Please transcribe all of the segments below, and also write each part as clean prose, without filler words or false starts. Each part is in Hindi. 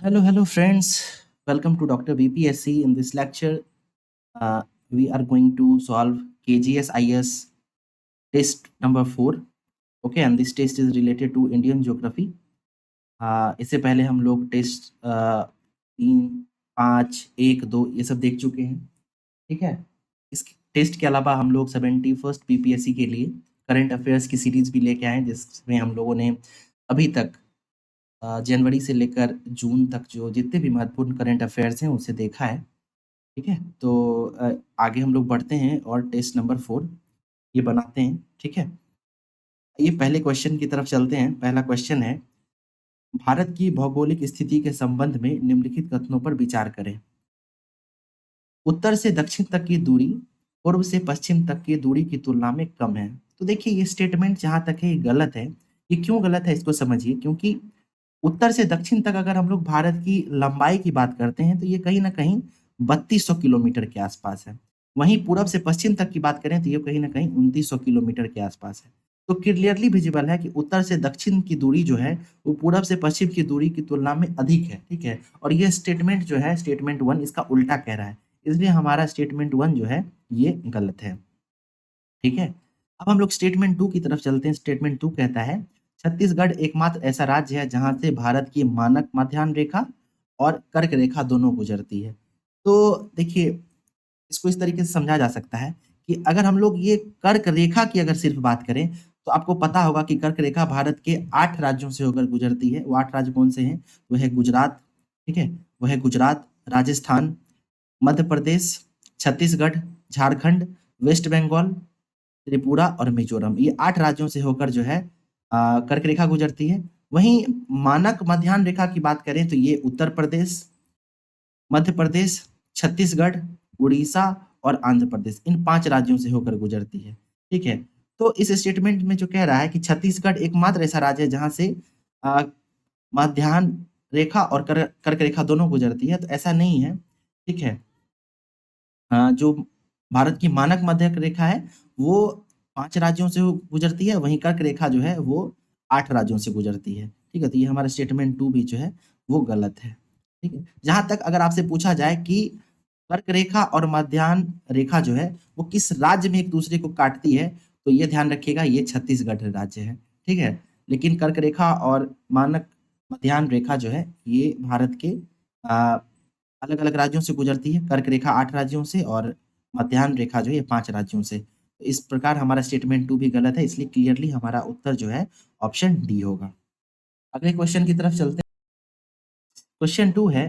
Hello friends. Welcome to Dr. BPSC. In this lecture, we are going to solve KGS IS test number 4. Okay, and this test is related to Indian geography. इससे पहले हम लोग टेस्ट 3, 5, 1, 2 ये सब देख चुके हैं. ठीक है. इस टेस्ट के अलावा हम लोग 71st BPSC के लिए करंट अफेयर्स की सीरीज भी लेके आए हैं, जिसमें हम लोगों ने अभी तक जनवरी से लेकर जून तक जो जितने भी महत्वपूर्ण करंट अफेयर्स हैं उसे देखा है. ठीक है. तो आगे हम लोग बढ़ते हैं और टेस्ट नंबर 4 ये बनाते हैं. ठीक है. ये पहले क्वेश्चन की तरफ चलते हैं. पहला क्वेश्चन है, भारत की भौगोलिक स्थिति के संबंध में निम्नलिखित कथनों पर विचार करें. उत्तर से दक्षिण तक की दूरी पूर्व से पश्चिम तक की दूरी की तुलना में कम है. तो देखिए, ये स्टेटमेंट जहाँ तक है ये गलत है. ये क्यों गलत है इसको समझिए. क्योंकि उत्तर से दक्षिण तक अगर हम लोग भारत की लंबाई की बात करते हैं तो ये कहीं न कहीं 3200 किलोमीटर के आसपास है. वहीं पूरब से पश्चिम तक की बात करें तो ये कहीं न कहीं 2900 किलोमीटर के आसपास है. तो क्लियरली विजिबल है कि उत्तर से दक्षिण की दूरी जो है वो पूरब से पश्चिम की दूरी की तुलना में अधिक है. ठीक है. और ये स्टेटमेंट जो है स्टेटमेंट 1 इसका उल्टा कह रहा है. इसलिए हमारा स्टेटमेंट 1 जो है ये गलत है. ठीक है. अब हम लोग स्टेटमेंट 2 की तरफ चलते हैं. स्टेटमेंट 2 कहता है, छत्तीसगढ़ एकमात्र ऐसा राज्य है जहाँ से भारत की मानक मध्याह्न रेखा और कर्क रेखा दोनों गुजरती है. तो देखिए, इसको इस तरीके से समझा जा सकता है कि अगर हम लोग ये कर्क रेखा की अगर सिर्फ बात करें तो आपको पता होगा कि कर्क रेखा भारत के 8 राज्यों से होकर गुजरती है. वो 8 राज्य कौन से हैं? वो है गुजरात. ठीक है. वो है गुजरात, राजस्थान, मध्य प्रदेश, छत्तीसगढ़, झारखंड, वेस्ट बंगाल, त्रिपुरा और मिजोरम. ये 8 राज्यों से होकर जो है कर्क रेखा गुजरती है. वहीं मानक मध्याह्न रेखा की बात करें तो ये उत्तर प्रदेश, मध्य प्रदेश, छत्तीसगढ़, उड़ीसा और आंध्र प्रदेश, इन 5 राज्यों से होकर गुजरती है. ठीक है. तो इस स्टेटमेंट में जो कह रहा है कि छत्तीसगढ़ एकमात्र ऐसा राज्य है जहाँ से अ, मध्याह्न रेखा और कर्क रेखा दोनों गुजरती है, तो ऐसा नहीं है. ठीक है. जो भारत की मानक मध्य रेखा है वो 5 राज्यों से गुजरती है, वहीं कर्क रेखा जो है वो 8 राज्यों से गुजरती है. ठीक है. तो ये हमारा स्टेटमेंट 2 भी जो है वो गलत है. ठीक है. जहाँ तक अगर आपसे पूछा जाए कि कर्क रेखा और मध्याह्न रेखा जो है वो किस राज्य में एक दूसरे को काटती है, तो ये ध्यान रखिएगा ये छत्तीसगढ़ राज्य है. ठीक है. लेकिन कर्क रेखा और मानक मध्याह्न रेखा जो है ये भारत के अलग-अलग राज्यों से गुजरती है. कर्क रेखा 8 राज्यों से और मध्याह्न रेखा जो है ये 5 राज्यों से. तो इस प्रकार हमारा स्टेटमेंट 2 भी गलत है, इसलिए क्लियरली हमारा उत्तर जो है ऑप्शन डी होगा. अगले क्वेश्चन की तरफ चलते हैं. क्वेश्चन 2 है,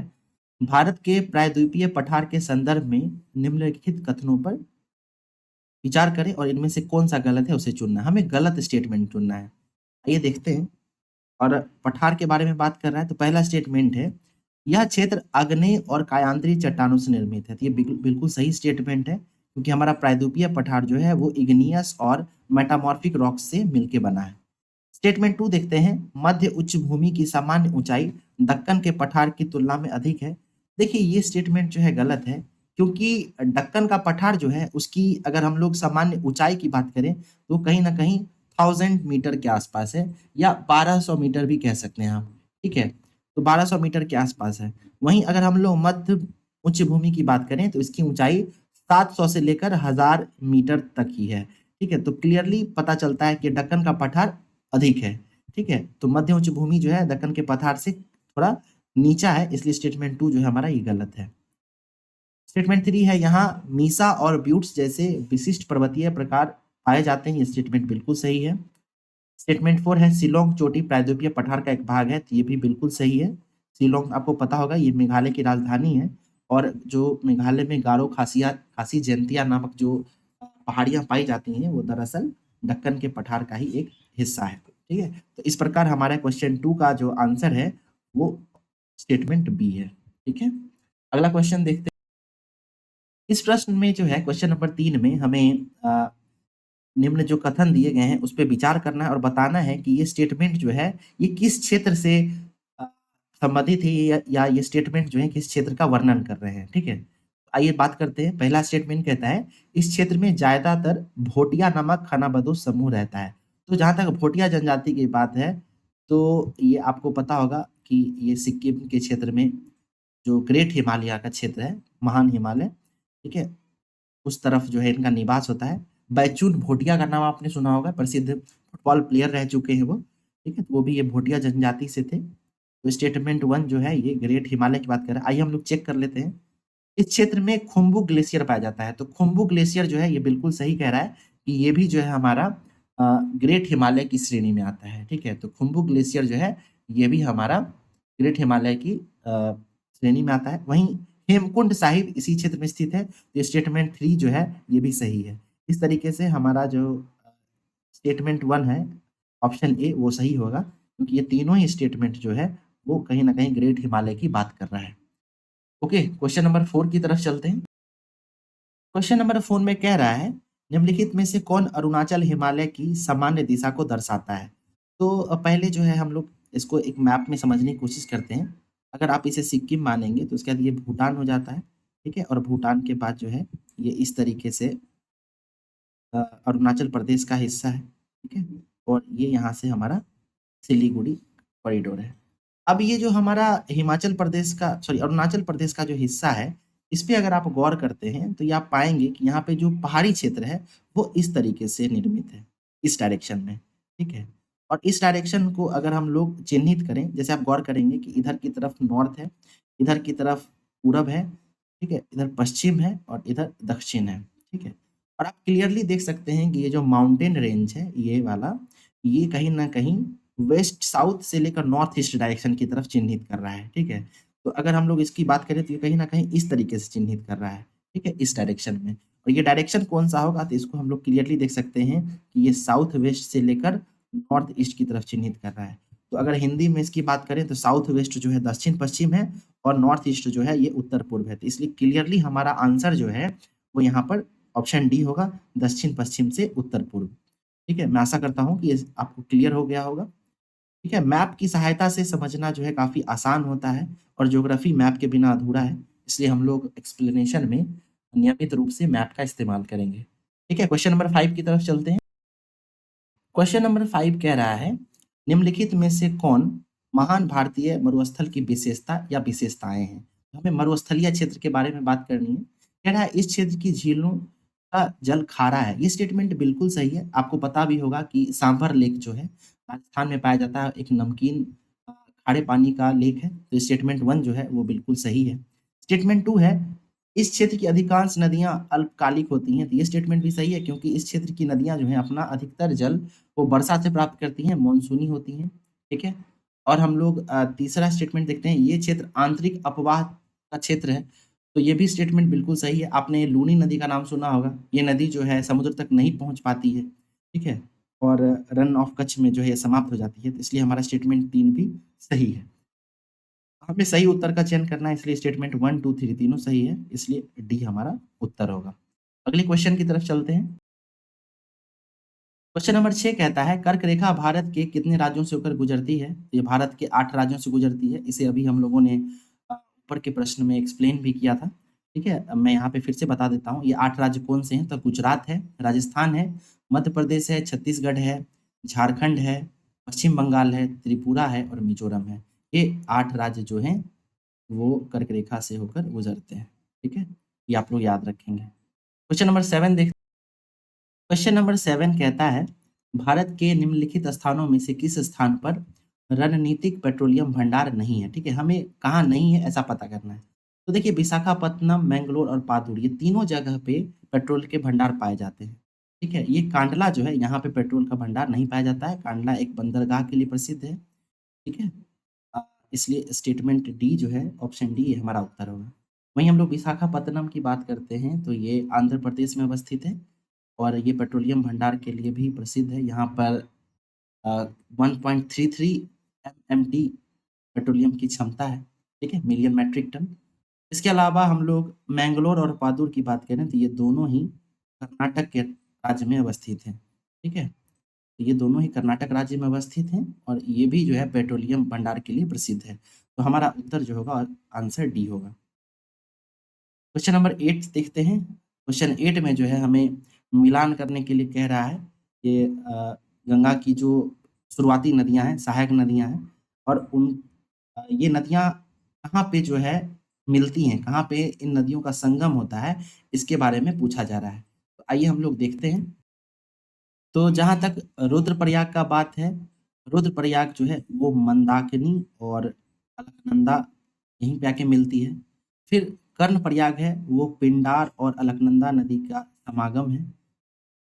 भारत के प्रायद्वीपीय पठार के संदर्भ में निम्नलिखित कथनों पर विचार करें और इनमें से कौन-सा गलत है उसे चुनना है. हमें गलत स्टेटमेंट चुनना है. आइए देखते हैं. और पठार के बारे में बात कर रहा है तो पहला स्टेटमेंट है, यह क्षेत्र आग्नेय और कायांतरी चट्टानों से निर्मित है. तो ये बिल्कुल सही स्टेटमेंट है, क्योंकि हमारा प्रायद्वीपीय पठार जो है वो इग्नियस और मेटामॉर्फिक रॉक्स से मिलके बना है. स्टेटमेंट 2 देखते हैं, मध्य उच्च भूमि की सामान्य ऊंचाई दक्कन के पठार की तुलना में अधिक है. देखिए, ये स्टेटमेंट जो है गलत है, क्योंकि दक्कन का पठार जो है उसकी अगर हम लोग सामान्य ऊंचाई की बात करें तो कहीं ना कहीं 1000 मीटर के आसपास है, या 1200 मीटर भी कह सकते हैं आप. ठीक है. तो 1200 मीटर के आसपास है. वहीं अगर हम लोग मध्य उच्च भूमि की बात करें तो इसकी ऊंचाई 700 से लेकर 1000 मीटर तक ही है. ठीक है. तो क्लियरली पता चलता है कि दक्कन का पठार अधिक है. ठीक है. तो मध्य उच्च भूमि जो है दक्कन के पठार से थोड़ा नीचा है, इसलिए स्टेटमेंट 2 जो है हमारा ये गलत है. स्टेटमेंट 3 है, यहाँ मीसा और ब्यूट्स जैसे विशिष्ट पर्वतीय प्रकार पाए जाते हैं. ये स्टेटमेंट बिल्कुल सही है. स्टेटमेंट 4 है, शिलोंग चोटी प्रायद्वीपीय पठार का एक भाग है. तो ये भी बिल्कुल सही है. शिलोंग आपको पता होगा ये मेघालय की राजधानी है, और जो मेघालय में गारो खासी जयंतिया नामक जो पहाड़ियाँ पाई जाती हैं वो दरअसल दक्कन के पठार का ही एक हिस्सा है. ठीक है. तो इस प्रकार हमारा क्वेश्चन 2 का जो आंसर है वो स्टेटमेंट बी है. ठीक है. अगला क्वेश्चन देखते हैं. इस प्रश्न में जो है क्वेश्चन नंबर 3 में हमें निम्न जो कथन दिए गए हैं उस पे विचार करना है और बताना है कि ये स्टेटमेंट जो है ये किस क्षेत्र से अ, संबंधित है, या ये स्टेटमेंट जो है किस क्षेत्र का वर्णन कर रहे हैं. ठीक है. आइए बात करते हैं. पहला स्टेटमेंट कहता है, इस क्षेत्र में ज्यादातर भोटिया नामक खानाबदोश समूह रहता है. तो जहाँ तक भोटिया जनजाति की बात है तो ये आपको पता होगा कि ये सिक्किम के क्षेत्र में जो ग्रेट हिमालय का क्षेत्र है, महान हिमालय, ठीक है, उस तरफ जो है इनका निवास होता है। बैचून भोटिया का नाम आपने सुना होगा, प्रसिद्ध फुटबॉल प्लेयर रह चुके हैं वो, ठीक है, तो वो भी ये भोटिया जनजाति से थे। तो स्टेटमेंट 1 जो है ये ग्रेट हिमालय की बात कर रहा है। आइए हम लोग चेक कर लेते हैं। इस क्षेत्र में खुम्बू ग्लेशियर पाया जाता है, तो खुम्बू ग्लेशियर जो है ये बिल्कुल सही कह रहा है कि ये भी जो है हमारा ग्रेट हिमालय की श्रेणी में आता है, ठीक है। तो खुम्बू ग्लेशियर जो है ये भी हमारा ग्रेट हिमालय की श्रेणी में आता है। वहीं हेमकुंड साहिब इसी क्षेत्र में स्थित है, तो स्टेटमेंट 3 जो है ये भी सही है। इस तरीके से हमारा जो स्टेटमेंट 1 है, ऑप्शन ए वो सही होगा, क्योंकि ये तीनों ही स्टेटमेंट जो है वो कहीं न कहीं ग्रेट हिमालय की बात कर रहा है। ओके, क्वेश्चन नंबर 4 की तरफ चलते हैं। क्वेश्चन नंबर 4 में कह रहा है, निम्नलिखित में से कौन अरुणाचल हिमालय की सामान्य दिशा को दर्शाता है? तो पहले जो है हम लोग इसको एक मैप में समझने की कोशिश करते हैं। अगर आप इसे सिक्किम मानेंगे तो उसके बाद ये भूटान हो जाता है, ठीक है? और भूटान के बाद जो है ये इस तरीके से अरुणाचल प्रदेश का हिस्सा है, ठीक है? और ये यहाँ से हमारा सिलीगुड़ी कॉरिडोर है। अब ये जो हमारा हिमाचल प्रदेश का सॉरी अरुणाचल प्रदेश का जो हिस्सा है, इस पे अगर आप गौर करते हैं तो ये आप पाएँगे कि यहाँ पे जो पहाड़ी क्षेत्र है, वो इस तरीके से निर्मित है, इस डायरेक्शन में, ठीक है? और इस डायरेक्शन को अगर हम लोग चिह्नित करें, जैसे आप गौर करेंगे कि इधर की तरफ नॉर्थ है, इधर की तरफ पूरब है, ठीक है? इधर पश्चिम है और इधर दक्षिण है, ठीक है? और आप क्लियरली देख सकते हैं कि ये जो माउंटेन रेंज है, ये वाला, ये कहीं न कहीं वेस्ट साउथ से लेकर नॉर्थ ईस्ट डायरेक्शन की तरफ चिह्नित कर रहा है, ठीक है? तो अगर हम लोग इसकी बात करें तो ये कहीं न कहीं इस तरीके से चिह्नित कर रहा है, ठीक है? इस डायरेक्शन में। और ये डायरेक्शन कौन-सा होगा तो इसको हम लोग क्लियरली देख सकते हैं कि ये साउथ वेस्ट से लेकर नॉर्थ ईस्ट की तरफ चिह्नित कर रहा है। तो अगर हिंदी में इसकी बात करें तो साउथ वेस्ट जो है दक्षिण पश्चिम है और नॉर्थ ईस्ट जो है ये उत्तर पूर्व है। तो इसलिए क्लियरली हमारा आंसर जो है वो यहाँ पर ऑप्शन डी होगा, दक्षिण पश्चिम से उत्तर पूर्व। ठीक है? मैं आशा करता हूँ कि ये आपको क्लियर हो गया होगा। ठीक है? मैप की सहायता से समझना जो है काफ़ी आसान होता है और ज्योग्राफी मैप के बिना अधूरा है। इसलिए हम लोग एक्सप्लेनेशन में नियमित रूप से मैप का इस्तेमाल करेंगे। ठीक है? क्वेश्चन नंबर 5 की तरफ चलते हैं। क्वेश्चन नंबर 5 कह रहा है, निम्नलिखित में से कौन महान भारतीय मरुस्थल की विशेषता या विशेषताएँ हैं? तो हमें मरुस्थलीय क्षेत्र के बारे में बात करनी है। कह रहा है इस क्षेत्र की झीलों का जल खारा है। ये स्टेटमेंट बिल्कुल सही है। आपको पता भी होगा कि सांभर लेक जो है राजस्थान में पाया जाता है, एक नमकीन खारे पानी का लेक है। तो स्टेटमेंट 1 जो है वो बिल्कुल सही है। स्टेटमेंट 2 है, इस क्षेत्र की अधिकांश नदियाँ अल्पकालिक होती हैं। तो ये स्टेटमेंट भी सही है, क्योंकि इस क्षेत्र की नदियाँ जो हैं अपना अधिकतर जल वो वर्षा से प्राप्त करती हैं, मानसूनी होती हैं, ठीक है? और हम लोग तीसरा स्टेटमेंट देखते हैं, ये क्षेत्र आंतरिक अपवाह का क्षेत्र है, तो ये भी स्टेटमेंट बिल्कुल सही है। आपने लूनी नदी का नाम सुना होगा, ये नदी जो है समुद्र तक नहीं पहुँच पाती है, ठीक है? और रन ऑफ कच्छ में जो है ये समाप्त हो जाती है, तो इसलिए हमारा स्टेटमेंट 3 भी सही है। हमें सही उत्तर का चयन करना है, इसलिए स्टेटमेंट 1, 2, 3 तीनों सही है, इसलिए डी हमारा उत्तर होगा। अगले क्वेश्चन की तरफ चलते हैं। क्वेश्चन नंबर 6 कहता है, कर्क रेखा भारत के कितने राज्यों से होकर गुजरती है? तो ये भारत के 8 राज्यों से गुजरती है। इसे अभी हम लोगों ने ऊपर के प्रश्न में एक्सप्लेन भी किया था, ठीक है? अब मैं यहाँ पे फिर से बता देता हूँ, ये 8 राज्य कौन से हैं? तो गुजरात है, राजस्थान है, मध्य प्रदेश है, छत्तीसगढ़ है, झारखंड है, पश्चिम बंगाल है, त्रिपुरा है और मिज़ोरम है। ये 8 राज्य जो हैं वो कर्क रेखा से होकर गुजरते हैं, ठीक है? ये आप लोग याद रखेंगे। क्वेश्चन नंबर 7 देख क्वेश्चन नंबर 7 कहता है, भारत के निम्नलिखित स्थानों में से किस स्थान पर रणनीतिक पेट्रोलियम भंडार नहीं है? ठीक है, हमें कहाँ नहीं है ऐसा पता करना है। तो देखिए विशाखापत्तनम, मैंगलोर और पादुर ये तीनों जगह पे पेट्रोल के भंडार पाए जाते हैं। ठीक है, ये कांडला जो है यहाँ पे पेट्रोल का भंडार नहीं पाया जाता है। कांडला एक बंदरगाह के लिए प्रसिद्ध है। ठीक है? अ, इसलिए स्टेटमेंट डी जो है ऑप्शन डी ये हमारा उत्तर होगा। वहीं हम लोग विशाखापत्तनम की बात करते हैं तो ये आंध्र प्रदेश में अवस्थित है और ये पेट्रोलियम भंडार के लिए भी प्रसिद्ध है। यहाँ पर 1.33 एमएमटी पेट्रोलियम की क्षमता है, ठीक है? Million metric ton. इसके अलावा हम लोग मैंगलोर और पादुर की बात करें तो ये दोनों ही कर्नाटक के राज्य में अवस्थित हैं, ठीक है? तो ये दोनों ही कर्नाटक राज्य में अवस्थित हैं और ये भी जो है पेट्रोलियम भंडार के लिए प्रसिद्ध है। तो हमारा उत्तर जो होगा आंसर डी होगा। क्वेश्चन नंबर 8 देखते हैं। क्वेश्चन 8 में जो है हमें मिलान करने के लिए कह रहा है, ये गंगा की जो शुरुआती नदियाँ हैं, सहायक नदियाँ हैं और उन ये नदियाँ कहाँ पे जो है मिलती हैं, कहाँ पे इन नदियों का संगम होता है, इसके बारे में पूछा जा रहा है। तो आइए हम लोग देखते हैं। तो जहाँ तक रुद्रप्रयाग का बात है, रुद्रप्रयाग जो है वो मंदाकिनी और अलकनंदा यहीं पे आके मिलती है। फिर कर्णप्रयाग है, वो पिंडार और अलकनंदा नदी का समागम है,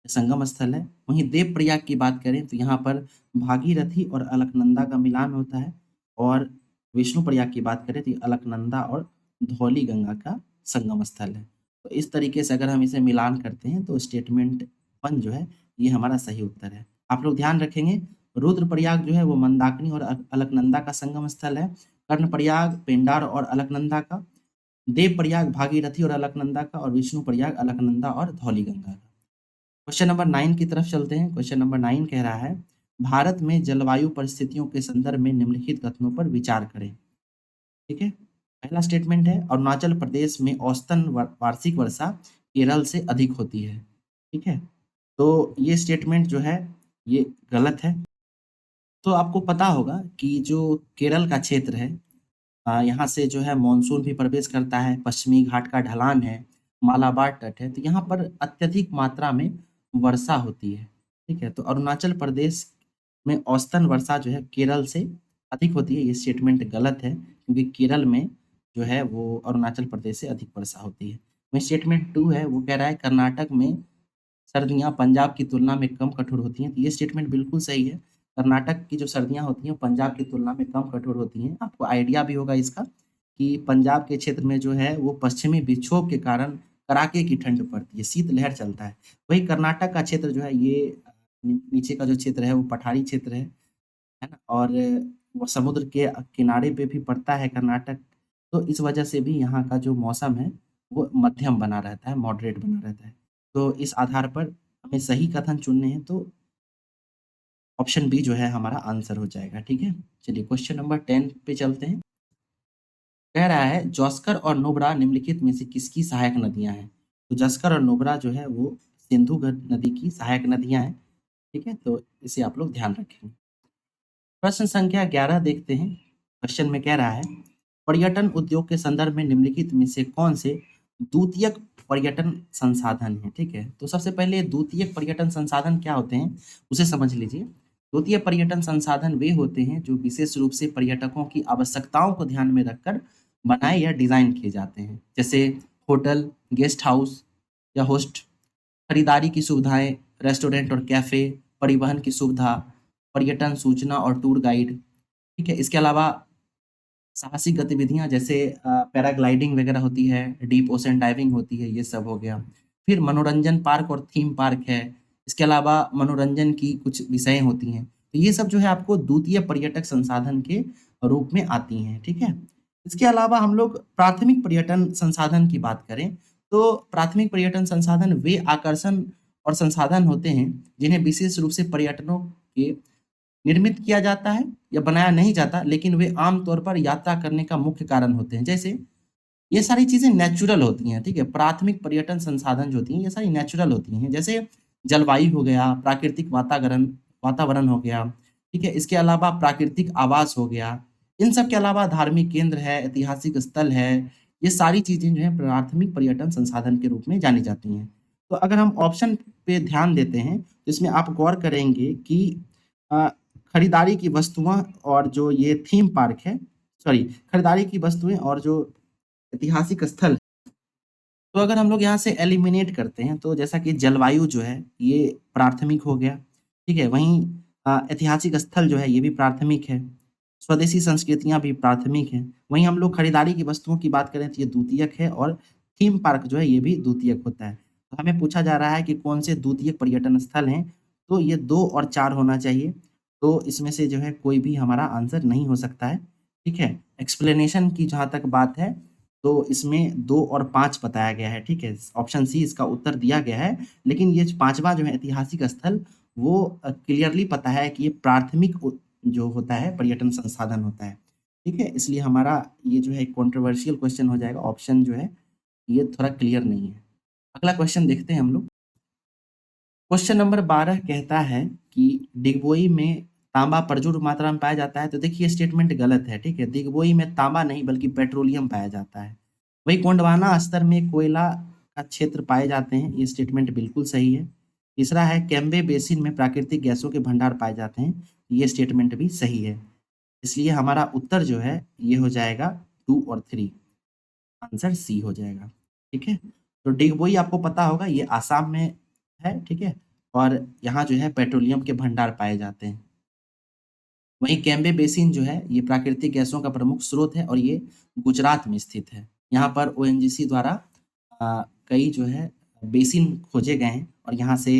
संगम स्थल है। वहीं देवप्रयाग की बात करें तो यहाँ पर भागीरथी और अलकनंदा का मिलान होता है। और विष्णुप्रयाग की बात करें तो ये अलकनंदा और धौली गंगा का संगम स्थल है। तो इस तरीके से अगर हम इसे मिलान करते हैं तो स्टेटमेंट 1 जो है ये हमारा सही उत्तर है। आप लोग ध्यान रखेंगे, रुद्रप्रयाग जो है वो मंदाकिनी और अलकनंदा का संगम स्थल है। कर्णप्रयाग पिंडार और अलकनंदा का, देवप्रयाग भागीरथी और अलकनंदा का, और विष्णुप्रयाग अलकनंदा और धौली गंगा का। क्वेश्चन नंबर 9 की तरफ चलते हैं। क्वेश्चन नंबर 9 कह रहा है, भारत में जलवायु परिस्थितियों के संदर्भ में निम्नलिखित कथनों पर विचार करें। ठीक है? पहला स्टेटमेंट है, अरुणाचल प्रदेश में औसतन वार्षिक वर्षा केरल से अधिक होती है। ठीक है? तो ये स्टेटमेंट जो है ये गलत है। तो आपको पता होगा कि जो केरल का क्षेत्र है, यहाँ से जो है मानसून भी प्रवेश करता है, पश्चिमी घाट का ढलान है, मालाबार तट है, तो यहाँ पर अत्यधिक मात्रा में वर्षा होती है। ठीक है? तो अरुणाचल प्रदेश में औसतन वर्षा जो है केरल से अधिक होती है, ये स्टेटमेंट गलत है, क्योंकि केरल में जो है वो अरुणाचल प्रदेश से अधिक वर्षा होती है। वहीं स्टेटमेंट 2 है, वो कह रहा है कर्नाटक में सर्दियाँ पंजाब की तुलना में कम कठोर होती हैं, तो ये स्टेटमेंट बिल्कुल सही है। कर्नाटक की जो सर्दियाँ होती हैं, पंजाब की तुलना में कम कठोर होती हैं। आपको आइडिया भी होगा इसका कि पंजाब के क्षेत्र में जो है वो पश्चिमी विक्षोभ के कारण कड़ाके की ठंड पड़ती है, शीतलहर चलता है। वहीं कर्नाटक का क्षेत्र जो है ये नीचे का जो क्षेत्र है वो पठारी क्षेत्र है ना? और वो समुद्र के किनारे पे भी पड़ता है कर्नाटक, तो इस वजह से भी यहाँ का जो मौसम है वो मध्यम बना रहता है, मॉडरेट बना रहता है। तो इस आधार पर हमें सही कथन चुनने हैं, तो ऑप्शन बी जो है हमारा आंसर हो जाएगा। ठीक है? चलिए क्वेश्चन नंबर 10 पे चलते हैं। कह रहा है, जॉस्कर और नुब्रा निम्नलिखित में से किसकी सहायक नदियाँ हैं? तो जॉस्कर और नुब्रा जो है वो सिंधु नदी की सहायक नदियाँ हैं। ठीक है? तो इसे आप लोग ध्यान रखें। प्रश्न संख्या 11 देखते हैं। क्वेश्चन में कह रहा है, पर्यटन उद्योग के संदर्भ में निम्नलिखित में से कौन से द्वितीयक पर्यटन संसाधन हैं? ठीक है? तो सबसे पहले द्वितीयक पर्यटन संसाधन क्या होते हैं, उसे समझ लीजिए। द्वितीय पर्यटन संसाधन वे होते हैं जो विशेष रूप से पर्यटकों की आवश्यकताओं को ध्यान में रखकर बनाए या डिज़ाइन किए जाते हैं। जैसे होटल, गेस्ट हाउस या होस्ट, खरीदारी की सुविधाएँ, रेस्टोरेंट और कैफ़े, परिवहन की सुविधा, पर्यटन सूचना और टूर गाइड। ठीक है? इसके अलावा साहसिक गतिविधियाँ जैसे पैराग्लाइडिंग वगैरह होती है, डीप ओशन डाइविंग होती है, ये सब हो गया। फिर मनोरंजन पार्क और थीम पार्क है। इसके अलावा मनोरंजन की कुछ विषय होती हैं। तो ये सब जो है आपको द्वितीय पर्यटक संसाधन के रूप में आती हैं। ठीक है? इसके अलावा हम लोग प्राथमिक पर्यटन संसाधन की बात करें, तो प्राथमिक पर्यटन संसाधन वे आकर्षण और संसाधन होते हैं, जिन्हें विशेष रूप से पर्यटकों के निर्मित किया जाता है या बनाया नहीं जाता, लेकिन वे आम तौर पर यात्रा करने का मुख्य कारण होते हैं। जैसे ये सारी चीज़ें नेचुरल होती हैं, ठीक है? प्राथमिक पर्यटन संसाधन जो होती हैं, ये सारी नेचुरल होती हैं। जैसे जलवायु हो गया, प्राकृतिक वातावरण वातावरण हो गया, ठीक है? इसके अलावा प्राकृतिक आवास हो गया। इन सब के अलावा धार्मिक केंद्र है, ऐतिहासिक स्थल है, ये सारी चीज़ें जो हैं प्राथमिक पर्यटन संसाधन के रूप में जानी जाती हैं। तो अगर हम ऑप्शन पे ध्यान देते हैं, तो इसमें आप गौर करेंगे कि अ, खरीदारी की वस्तुआँ और जो ये थीम पार्क है, सॉरी, खरीदारी की वस्तुएँ और जो ऐतिहासिक स्थल, तो अगर हम लोग यहाँ से एलिमिनेट करते हैं, तो जैसा कि जलवायु जो है ये प्राथमिक हो गया, ठीक है? वहीं ऐतिहासिक स्थल जो है ये भी प्राथमिक है, स्वदेशी संस्कृतियाँ भी प्राथमिक हैं। वहीं हम लोग खरीदारी की वस्तुओं की बात करें तो ये द्वितीयक है, और थीम पार्क जो है ये भी द्वितीयक होता है। तो हमें पूछा जा रहा है कि कौन से द्वितीयक पर्यटन स्थल हैं, तो ये 2 और 4 होना चाहिए। तो इसमें से जो है कोई भी हमारा आंसर नहीं हो सकता है, ठीक है? एक्सप्लेनेशन की जहाँ तक बात है, तो इसमें 2 और 5 बताया गया है, ठीक है? ऑप्शन सी इसका उत्तर दिया गया है, लेकिन ये 5वाँ जो है ऐतिहासिक स्थल, वो क्लियरली पता है कि ये प्राथमिक जो होता है पर्यटन संसाधन होता है, ठीक है? इसलिए हमारा ये जो है एक कंट्रोवर्शियल क्वेश्चन हो जाएगा, ऑप्शन जो है ये थोड़ा क्लियर नहीं है। अगला क्वेश्चन देखते हैं हम लोग। क्वेश्चन नंबर 12 कहता है कि डिगबोई में तांबा प्रचुर मात्रा में पाया जाता है, तो देखिए स्टेटमेंट गलत है, ठीक है। दिग्बोई में तांबा नहीं बल्कि पेट्रोलियम पाया जाता है। वही गोंडवाना स्तर में कोयला का क्षेत्र पाए जाते हैं, ये स्टेटमेंट बिल्कुल सही है। तीसरा है कैम्बे बेसिन में प्राकृतिक गैसों के भंडार पाए जाते हैं, ये स्टेटमेंट भी सही है। इसलिए हमारा उत्तर जो है ये हो जाएगा 2 और 3, आंसर सी हो जाएगा, ठीक है। तो डिगबोई आपको पता होगा ये आसाम में है, ठीक है, और यहाँ जो है पेट्रोलियम के भंडार पाए जाते हैं। वहीं कैम्बे बेसिन जो है ये प्राकृतिक गैसों का प्रमुख स्रोत है और ये गुजरात में स्थित है। यहाँ पर ओएनजीसी द्वारा कई जो है बेसिन खोजे गए हैं और यहाँ से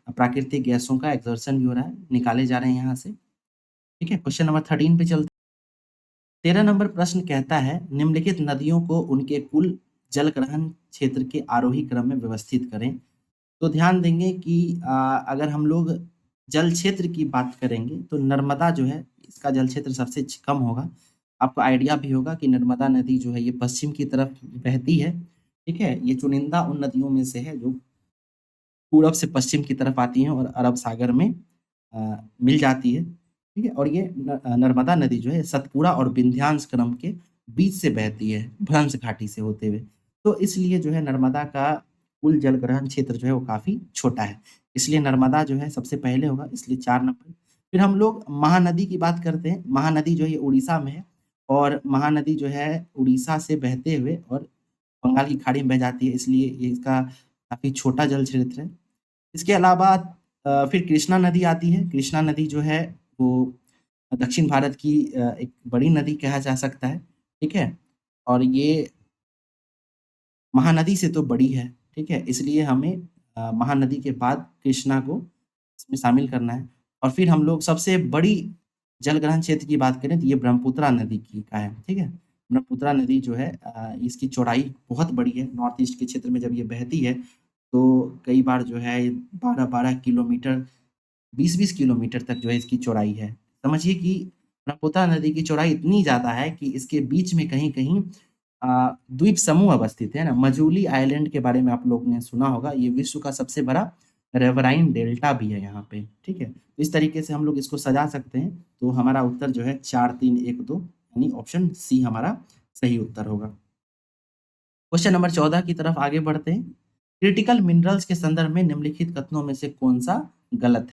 प्राकृतिक गैसों का एक्सर्शन भी हो रहा है, निकाले जा रहे हैं यहाँ से, ठीक है। क्वेश्चन नंबर 13 पे चलते हैं। 13 नंबर प्रश्न कहता है निम्नलिखित नदियों को उनके कुल जल ग्रहण क्षेत्र के आरोही क्रम में व्यवस्थित करें। तो ध्यान देंगे कि अगर हम लोग जल क्षेत्र की बात करेंगे तो नर्मदा जो है इसका जल क्षेत्र सबसे कम होगा। आपको आइडिया भी होगा कि नर्मदा नदी जो है ये पश्चिम की तरफ बहती है, ठीक है। ये चुनिंदा उन नदियों में से है जो पूरब से पश्चिम की तरफ आती हैं और अरब सागर में मिल जाती है, ठीक है। और ये नर्मदा नदी जो है सतपुड़ा और विंध्यांश क्रम के बीच से बहती है, भ्रंश घाटी से होते हुए। तो इसलिए जो है नर्मदा का कुल जल ग्रहण क्षेत्र जो है वो काफ़ी छोटा है। इसलिए नर्मदा जो है सबसे पहले होगा, इसलिए 4 नंबर। फिर हम लोग महानदी की बात करते हैं। महानदी जो है ये उड़ीसा में है और महानदी जो है उड़ीसा से बहते हुए और बंगाल की खाड़ी में बह जाती है, इसलिए ये इसका काफ़ी छोटा जल क्षेत्र है। इसके अलावा फिर कृष्णा नदी आती है। कृष्णा नदी जो है वो दक्षिण भारत की एक बड़ी नदी कहा जा सकता है, ठीक है। और ये महानदी से तो बड़ी है, ठीक है। इसलिए हमें महानदी के बाद कृष्णा को इसमें शामिल करना है। और फिर हम लोग सबसे बड़ी जल ग्रहण क्षेत्र की बात करें तो ये ब्रह्मपुत्रा नदी की का है, ठीक है। ब्रह्मपुत्रा नदी जो है इसकी चौड़ाई बहुत बड़ी है। नॉर्थ ईस्ट के क्षेत्र में जब ये बहती है तो कई बार जो है 12-12 किलोमीटर, 20-20 किलोमीटर तक जो है इसकी चौड़ाई है। समझिए कि ब्रह्मपुत्रा नदी की चौड़ाई इतनी ज़्यादा है कि इसके बीच में कहीं-कहीं द्वीप समूह अवस्थित है ना। मजूली आइलैंड के बारे में आप लोग ने सुना होगा, ये विश्व का सबसे बड़ा रिवराइन डेल्टा भी है यहाँ पे, ठीक है। तो इस तरीके से हम लोग इसको सजा सकते हैं। तो हमारा उत्तर जो है 4, 3, 1, 2 यानी ऑप्शन सी हमारा सही उत्तर होगा। क्वेश्चन नंबर 14 की तरफ आगे बढ़ते हैं। क्रिटिकल मिनरल्स के संदर्भ में निम्नलिखित कथनों में से कौन-सा गलत है?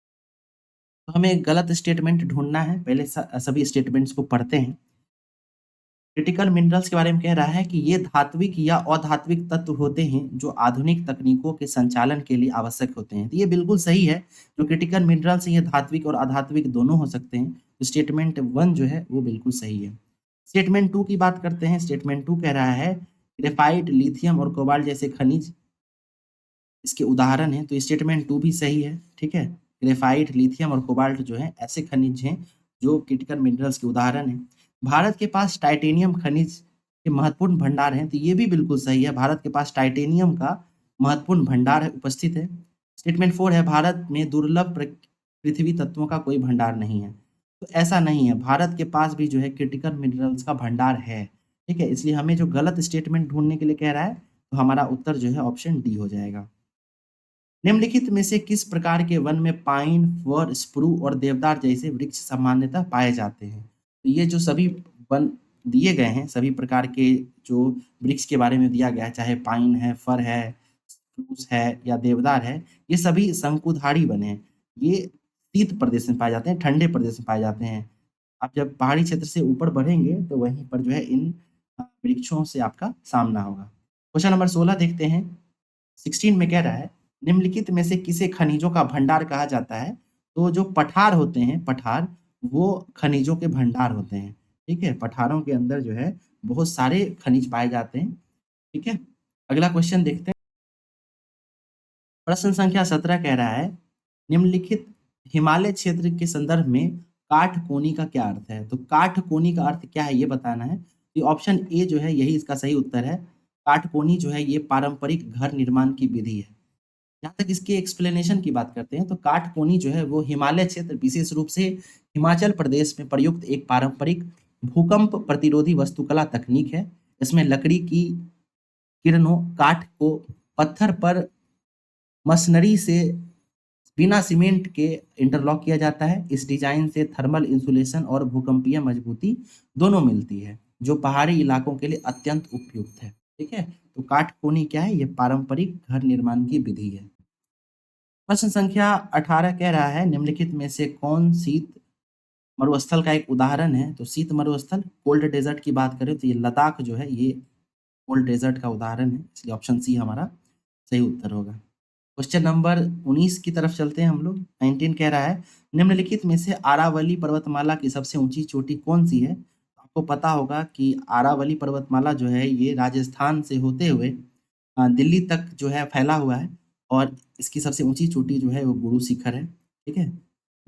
तो हमें गलत स्टेटमेंट ढूँढना है। पहले सभी स्टेटमेंट्स को पढ़ते हैं। क्रिटिकल मिनरल्स के बारे में कह रहा है कि ये धात्विक या अधात्विक तत्व होते हैं जो आधुनिक तकनीकों के संचालन के लिए आवश्यक होते हैं। तो ये बिल्कुल सही है। जो क्रिटिकल मिनरल्स हैं ये धात्विक और अधात्विक दोनों हो सकते हैं। तो स्टेटमेंट 1 जो है वो बिल्कुल सही है। स्टेटमेंट 2 की बात करते हैं। स्टेटमेंट 2 कह रहा है ग्रेफाइट, लिथियम और कोबाल्ट जैसे खनिज इसके उदाहरण हैं। तो स्टेटमेंट 2 भी सही है, ठीक है। ग्रेफाइट, लिथियम और कोबाल्ट जो हैं ऐसे खनिज हैं जो क्रिटिकल मिनरल्स के उदाहरण हैं। भारत के पास टाइटेनियम खनिज के महत्वपूर्ण भंडार हैं, तो ये भी बिल्कुल सही है। भारत के पास टाइटेनियम का महत्वपूर्ण भंडार है, उपस्थित है। स्टेटमेंट 4 है भारत में दुर्लभ पृथ्वी तत्वों का कोई भंडार नहीं है। तो ऐसा नहीं है, भारत के पास भी जो है क्रिटिकल मिनरल्स का भंडार है, ठीक है। इसलिए हमें जो गलत स्टेटमेंट ढूँढने के लिए कह रहा है, तो हमारा उत्तर जो है ऑप्शन डी हो जाएगा। निम्नलिखित में से किस प्रकार के वन में पाइन, फर, स्प्रू और देवदार जैसे वृक्ष सामान्यतः पाए जाते हैं? तो ये जो सभी वन दिए गए हैं, सभी प्रकार के जो वृक्ष के बारे में दिया गया है, चाहे पाइन है, फर है, स्प्रूस है या देवदार है, ये सभी शंकुधारी वन हैं। ये शीत प्रदेश में पाए जाते हैं, ठंडे प्रदेश में पाए जाते हैं। आप जब पहाड़ी क्षेत्र से ऊपर बढ़ेंगे तो वहीं पर जो है इन वृक्षों से आपका सामना होगा। क्वेश्चन नंबर 16 देखते हैं। 16 में कह रहा है निम्नलिखित में से किसे खनिजों का भंडार कहा जाता है? तो जो पठार होते हैं, पठार वो खनिजों के भंडार होते हैं, ठीक है। पठारों के अंदर जो है बहुत सारे खनिज पाए जाते हैं, ठीक है। अगला क्वेश्चन देखते हैं। प्रश्न संख्या 17 कह रहा है निम्नलिखित हिमालय क्षेत्र के संदर्भ में काठकोनी का क्या अर्थ है? तो काठकोनी का अर्थ क्या है ये बताना है। ये ऑप्शन ए जो है यही इसका सही उत्तर है। काठकोनी जो है ये पारंपरिक घर निर्माण की विधि है। जहाँ तक इसके एक्सप्लेनेशन की बात करते हैं तो काठकोनी जो है वो हिमालय क्षेत्र, विशेष रूप से हिमाचल प्रदेश में प्रयुक्त एक पारंपरिक भूकंप प्रतिरोधी वास्तुकला तकनीक है। इसमें लकड़ी की किरणों काठ को पत्थर पर मशीनरी से बिना सीमेंट के इंटरलॉक किया जाता है। इस डिजाइन से थर्मल इंसुलेशन और भूकंपीय मजबूती दोनों मिलती है, जो पहाड़ी इलाकों के लिए अत्यंत उपयुक्त है। ठीक है, तो काटकोनी क्या है? ये पारंपरिक घर निर्माण की विधि है। प्रश्न संख्या 18 कह रहा है, निम्नलिखित में से कौन शीत मरुस्थल का एक उदाहरण है? तो शीत मरुस्थल, कोल्ड डेजर्ट की बात करें तो ये लद्दाख जो है ये कोल्ड डेजर्ट का उदाहरण है, इसलिए ऑप्शन सी हमारा सही उत्तर होगा। क्वेश्चन नंबर 19 की तरफ चलते हैं हम लोग। 19 कह रहा है, निम्नलिखित में से अरावली पर्वतमाला की सबसे ऊंची चोटी कौन सी है? आपको पता होगा कि अरावली पर्वतमाला जो है ये राजस्थान से होते हुए दिल्ली तक जो है फैला हुआ है, और इसकी सबसे ऊंची चोटी जो है वो गुरु शिखर है। ठीक है,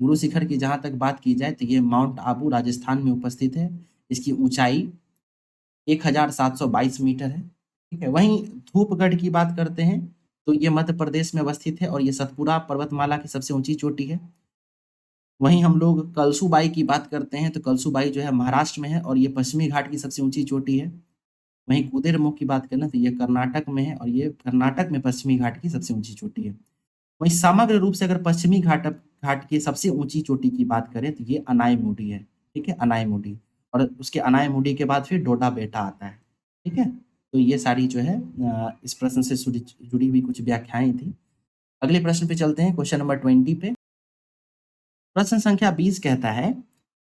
गुरु शिखर की जहाँ तक बात की जाए तो ये माउंट आबू राजस्थान में उपस्थित है। इसकी ऊंचाई 1722 मीटर है। ठीक है, वहीं धूपगढ़ की बात करते हैं तो ये मध्य प्रदेश में अवस्थित है और ये सतपुरा पर्वतमाला की सबसे ऊंची चोटी है। वहीं हम लोग कलसुबाई की बात करते हैं तो कलसुबाई जो है महाराष्ट्र में है और ये पश्चिमी घाट की सबसे ऊंची चोटी है। वहीं कुदेरमुख की बात करें तो ये कर्नाटक में है और ये कर्नाटक में पश्चिमी घाट की सबसे ऊंची चोटी है। वहीं समग्र रूप से अगर पश्चिमी घाट घाट की सबसे ऊंची चोटी की बात करें तो ये अनायमुडी है। ठीक है, अनायमुडी, और उसके अनायमुडी के बाद फिर डोडा बेटा आता है। ठीक है, तो ये सारी जो है इस प्रश्न से जुड़ी हुई कुछ व्याख्याएं थी। अगले प्रश्न पे चलते हैं, क्वेश्चन नंबर 20 पे। प्रश्न संख्या 20 कहता है,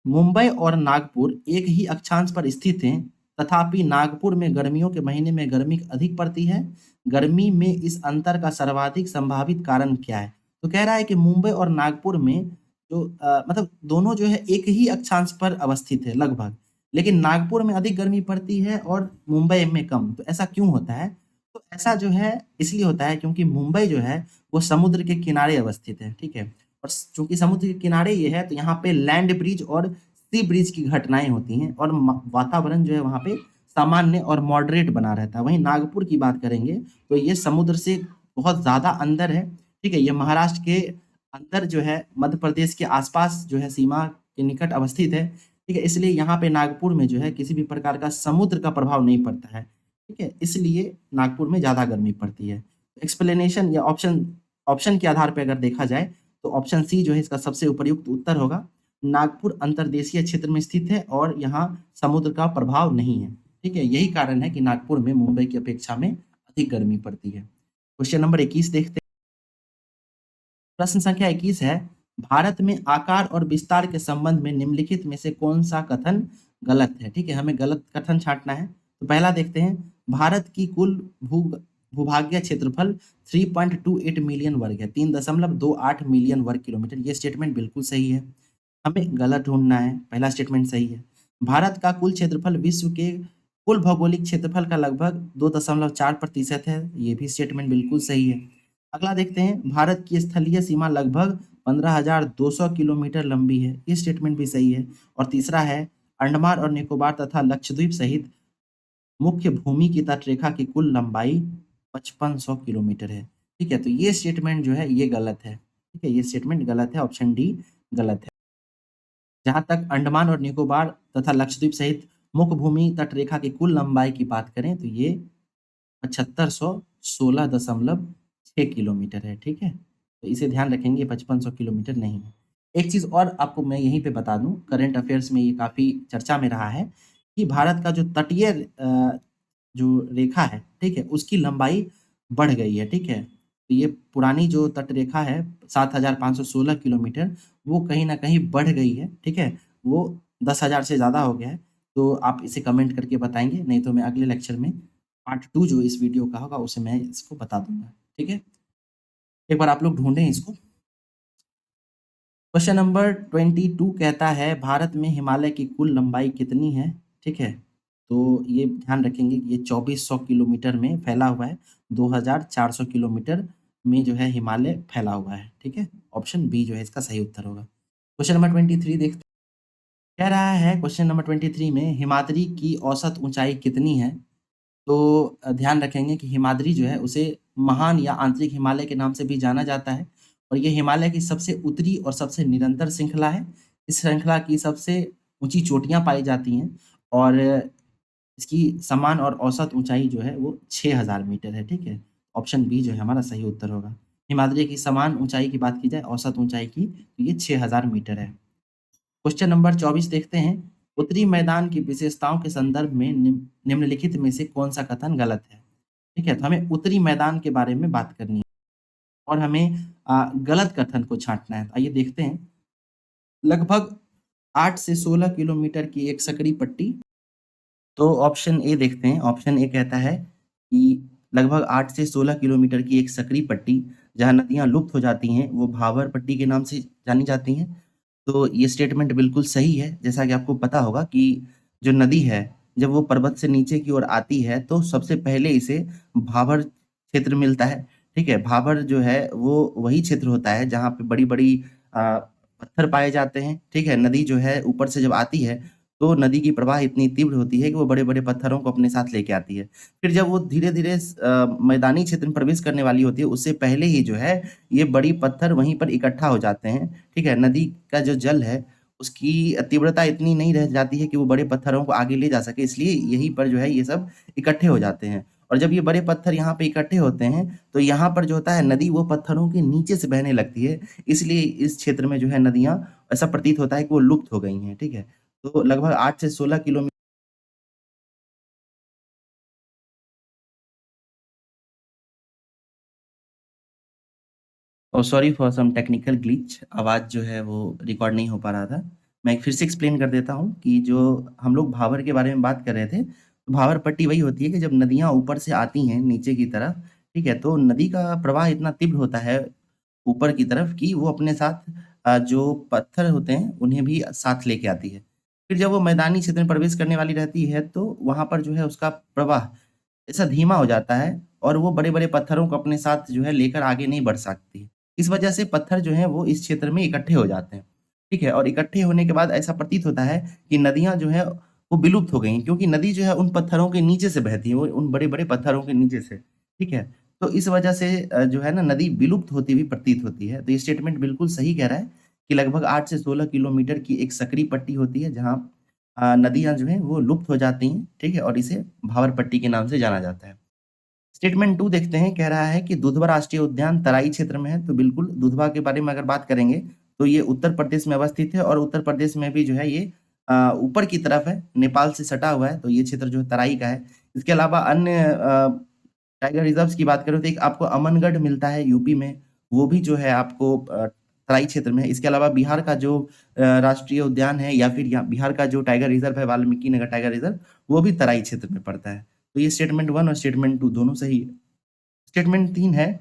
मुंबई और नागपुर एक ही अक्षांश पर स्थित हैं, तथापि नागपुर में गर्मियों के महीने में गर्मी अधिक पड़ती है। गर्मी में इस अंतर का सर्वाधिक संभावित कारण क्या है? तो कह रहा है कि मुंबई और नागपुर में जो मतलब दोनों जो है एक ही अक्षांश पर अवस्थित है लगभग, लेकिन नागपुर में अधिक गर्मी पड़ती है और मुंबई में कम। तो ऐसा क्यों होता है? तो ऐसा जो है इसलिए होता है क्योंकि मुंबई जो है वो समुद्र के किनारे अवस्थित है। ठीक है, और चूंकि समुद्र के किनारे ये है तो यहाँ पे लैंड ब्रिज और सी ब्रिज की घटनाएं होती हैं और वातावरण जो है वहाँ पे सामान्य और मॉडरेट बना रहता है। वहीं नागपुर की बात करेंगे तो ये समुद्र से बहुत ज्यादा अंदर है। ठीक है, ये महाराष्ट्र के अंदर जो है मध्य प्रदेश के आसपास जो है सीमा के निकट अवस्थित है। ठीक है, इसलिए यहाँ पे नागपुर में जो है किसी भी प्रकार का समुद्र का प्रभाव नहीं पड़ता है। ठीक है, इसलिए नागपुर में ज्यादा गर्मी पड़ती है। एक्सप्लेनेशन या ऑप्शन ऑप्शन के आधार पर अगर देखा जाए तो ऑप्शन सी जो है इसका सबसे उपयुक्त उत्तर होगा। नागपुर अंतर्देशीय क्षेत्र में स्थित है और यहाँ समुद्र का प्रभाव नहीं है। ठीक है, यही कारण है कि नागपुर में मुंबई की अपेक्षा में अधिक गर्मी पड़ती है। क्वेश्चन नंबर 21 देखते हैं। प्रश्न संख्या 21 है, भारत में आकार और विस्तार के संबंध में निम्नलिखित में से कौन सा कथन गलत है? ठीक है, हमें गलत कथन छांटना है। तो पहला देखते हैं, भारत की कुल भूभागीय क्षेत्रफल 3.28 मिलियन वर्ग है, 3.28 मिलियन वर्ग किलोमीटर। ये स्टेटमेंट बिल्कुल सही है, हमें गलत ढूंढना है। पहला स्टेटमेंट सही है। भारत का कुल क्षेत्रफल विश्व के कुल भौगोलिक क्षेत्रफल का लगभग 2.4% है, ये भी स्टेटमेंट बिल्कुल सही है। अगला देखते हैं, भारत की स्थलीय सीमा लगभग 15,200 किलोमीटर लंबी है, ये स्टेटमेंट भी सही है। और तीसरा है, अंडमान और निकोबार तथा लक्षद्वीप सहित मुख्य भूमि की तटरेखा की कुल लंबाई 5500 किलोमीटर है। ठीक है, तो ये स्टेटमेंट जो है ये गलत है। ठीक है, ये स्टेटमेंट गलत है, ऑप्शन डी गलत है। जहां तक अंडमान और निकोबार तथा लक्षद्वीप सहित मुख्य भूमि तटरेखा की कुल लंबाई की बात करें तो ये 7516.6 किलोमीटर है। ठीक है, तो इसे ध्यान रखेंगे, 5500 किलोमीटर नहीं है। एक चीज और आपको मैं यहीं पे बता दूं, करंट अफेयर्स में ये काफी चर्चा में रहा है कि भारत का जो तटीय जो रेखा है, ठीक है, उसकी लंबाई बढ़ गई है। ठीक है, तो ये पुरानी जो तटरेखा है 7516 किलोमीटर, वो कहीं ना कहीं बढ़ गई है। ठीक है, वो 10,000 से ज्यादा हो गया है। तो आप इसे कमेंट करके बताएंगे, नहीं तो मैं अगले लेक्चर में पार्ट 2 जो इस वीडियो का होगा उसे मैं इसको बता दूंगा। ठीक है, एक बार आप लोग ढूंढें इसको। क्वेश्चन नंबर 22 कहता है, भारत में हिमालय की कुल लंबाई कितनी है? ठीक है, तो ये ध्यान रखेंगे कि ये 2400 किलोमीटर में फैला हुआ है, 2400 किलोमीटर में जो है हिमालय फैला हुआ है। ठीक है, ऑप्शन बी जो है इसका सही उत्तर होगा। क्वेश्चन नंबर 23 देखते हैं। कह रहा है क्वेश्चन नंबर 23 में, हिमाद्री की औसत ऊंचाई कितनी है? तो ध्यान रखेंगे कि हिमाद्री जो है उसे महान या आंतरिक हिमालय के नाम से भी जाना जाता है, और ये हिमालय की सबसे उत्तरी और सबसे निरंतर श्रृंखला है। इस श्रृंखला की सबसे ऊंची चोटियां पाई जाती हैं और इसकी समान और औसत ऊंचाई जो है वो 6000 मीटर है। ठीक है, ऑप्शन बी जो है हमारा सही उत्तर होगा। हिमाद्री की समान ऊंचाई की बात की जाए, औसत ऊंचाई की, तो ये 6000 मीटर है। क्वेश्चन नंबर 24 देखते हैं। उत्तरी मैदान की विशेषताओं के संदर्भ में निम्नलिखित में से कौन सा कथन गलत है? ठीक है, तो हमें उत्तरी मैदान के बारे में बात करनी है और हमें गलत कथन को छांटना है। तो आइए देखते हैं। लगभग 8 से 16 किलोमीटर की एक सकरी पट्टी। तो ऑप्शन ए देखते हैं। ऑप्शन ए कहता है कि लगभग 8 से 16 किलोमीटर की एक सकरी पट्टी जहाँ नदियाँ लुप्त हो जाती हैं, वो भाबर पट्टी के नाम से जानी जाती हैं। तो ये स्टेटमेंट बिल्कुल सही है। जैसा कि आपको पता होगा कि जो नदी है, जब वो पर्वत से नीचे की ओर आती है, तो सबसे पहले इसे भाबर क्षेत्र मिलता है। ठीक है? भाबर जो है वो वही क्षेत्र होता है जहाँ पे बड़ी-बड़ी पत्थर पाए जाते हैं। ठीक है? नदी जो है ऊपर से जब आती है, तो नदी की प्रवाह इतनी तीव्र होती है कि वो बड़े-बड़े पत्थरों को अपने साथ लेके आती है। फिर जब वो धीरे-धीरे मैदानी क्षेत्र में प्रवेश करने वाली होती है, उससे पहले ही जो है ये बड़ी पत्थर वहीं पर इकट्ठा हो जाते हैं। ठीक है? नदी का जो जल है, उसकी तीव्रता इतनी नहीं रह जाती है कि वो बड़े पत्थरों को आगे ले जा सके, इसलिए यहीं पर जो है ये सब इकट्ठे हो जाते हैं। और जब ये बड़े पत्थर यहाँ पे इकट्ठे होते हैं, तो यहाँ पर जो होता है नदी वो पत्थरों के नीचे से बहने लगती है। इसलिए इस क्षेत्र में जो है नदियाँ ऐसा प्रतीत होता है कि वो लुप्त हो गई हैं। ठीक है? तो लगभग 8 से 16 किलोमीटर। Oh sorry for some technical glitch, आवाज़ जो है वो रिकॉर्ड नहीं हो पा रहा था। मैं फिर से एक्सप्लेन कर देता हूँ कि जो हम लोग भाबर के बारे में बात कर रहे थे, तो भाबर पट्टी वही होती है कि जब नदियाँ ऊपर से आती हैं नीचे की तरफ, ठीक है? तो नदी का प्रवाह इतना तीव्र होता है ऊपर की तरफ कि वो अपने साथ जो पत्थर होते हैं उन्हें भी साथ लेके आती है। फिर जब वो मैदानी क्षेत्र में प्रवेश करने वाली रहती है, तो वहाँ पर जो है उसका प्रवाह ऐसा धीमा हो जाता है और वो बड़े-बड़े पत्थरों को अपने साथ जो है लेकर आगे नहीं बढ़ सकती। इस वजह से पत्थर जो हैं वो इस क्षेत्र में इकट्ठे हो जाते हैं, ठीक है? और इकट्ठे होने के बाद ऐसा प्रतीत होता है कि नदियाँ जो हैं वो विलुप्त हो गई हैं, क्योंकि नदी जो है उन पत्थरों के नीचे से बहती है, वो उन बड़े-बड़े पत्थरों के नीचे से, ठीक है? तो इस वजह से जो है ना नदी विलुप्त होती हुई प्रतीत होती है। तो ये स्टेटमेंट बिल्कुल सही कह रहा है कि लगभग 8 से 16 किलोमीटर की एक सकरी पट्टी होती है जहाँ नदियाँ जो हैं वो लुप्त हो जाती हैं, ठीक है? और इसे भाबर पट्टी के नाम से जाना जाता है। स्टेटमेंट 2 देखते हैं, कह रहा है कि दुधवा राष्ट्रीय उद्यान तराई क्षेत्र में है, तो बिल्कुल दुधवा के बारे में अगर बात करेंगे, तो ये उत्तर प्रदेश में अवस्थित है और उत्तर प्रदेश में भी जो है ये ऊपर की तरफ है, नेपाल से सटा हुआ है, तो ये क्षेत्र जो है तराई का है। इसके अलावा अन्य टाइगर रिज़र्व्स की बात करें तो एक आपको अमनगढ़ मिलता है यूपी में, वो भी जो है आपको तराई क्षेत्र में है। इसके अलावा बिहार का जो राष्ट्रीय उद्यान है या फिर यहाँ बिहार का जो टाइगर रिज़र्व है, वाल्मीकि नगर टाइगर रिज़र्व, वो भी तराई क्षेत्र में पड़ता है। तो ये स्टेटमेंट 1 और स्टेटमेंट 2 दोनों सही है। स्टेटमेंट 3 है,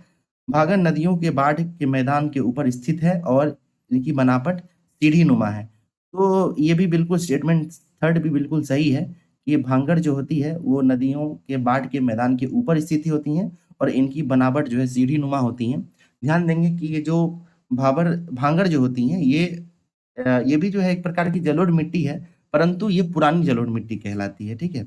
भागर नदियों के बाढ़ के मैदान के ऊपर स्थित है और इनकी बनावट सीढ़ी-नुमा है। तो ये भी बिल्कुल स्टेटमेंट 3 भी बिल्कुल सही है कि भांगड़ जो होती है वो नदियों के बाढ़ के मैदान के ऊपर स्थित होती हैं और इनकी बनावट जो है सीढ़ी-नुमा होती हैं। ध्यान देंगे कि ये जो भांगड़ जो होती हैं ये भी जो है एक प्रकार की जलोढ़ मिट्टी है, परंतु ये पुरानी जलोढ़ मिट्टी कहलाती है, ठीक है?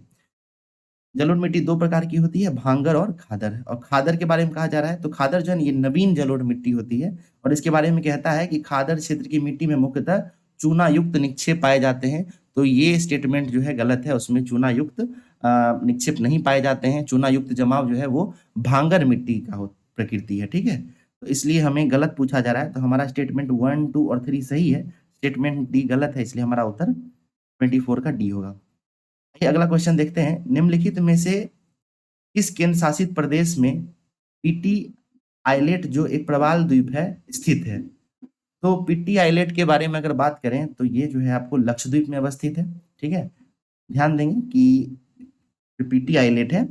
जलोढ़ मिट्टी 2 प्रकार की होती है, भांगर और खादर। और खादर के बारे में कहा जा रहा है, तो खादर जो है ये नवीन जलोढ़ मिट्टी होती है और इसके बारे में कहता है कि खादर क्षेत्र की मिट्टी में मुख्यतः चूना-युक्त निक्षेप पाए जाते हैं। तो ये स्टेटमेंट जो है गलत है, उसमें चूना-युक्त निक्षेप नहीं पाए जाते हैं। चूना-युक्त जमाव जो है वो भांगर मिट्टी का हो प्रकृति है, ठीक है? तो इसलिए हमें गलत पूछा जा रहा है, तो हमारा स्टेटमेंट 1, 2 और 3 सही है। स्टेटमेंट डी गलत है, इसलिए हमारा उत्तर 24 का डी होगा। आइए अगला क्वेश्चन देखते हैं। निम्नलिखित में से किस केंद्र शासित प्रदेश में पीटी आइलैंड जो एक प्रवाल द्वीप है स्थित है? तो पीटी आइलैंड के बारे में अगर बात करें तो ये जो है आपको लक्षद्वीप में अवस्थित है, ठीक है? ध्यान देंगे कि जो पीटी आइलैंड है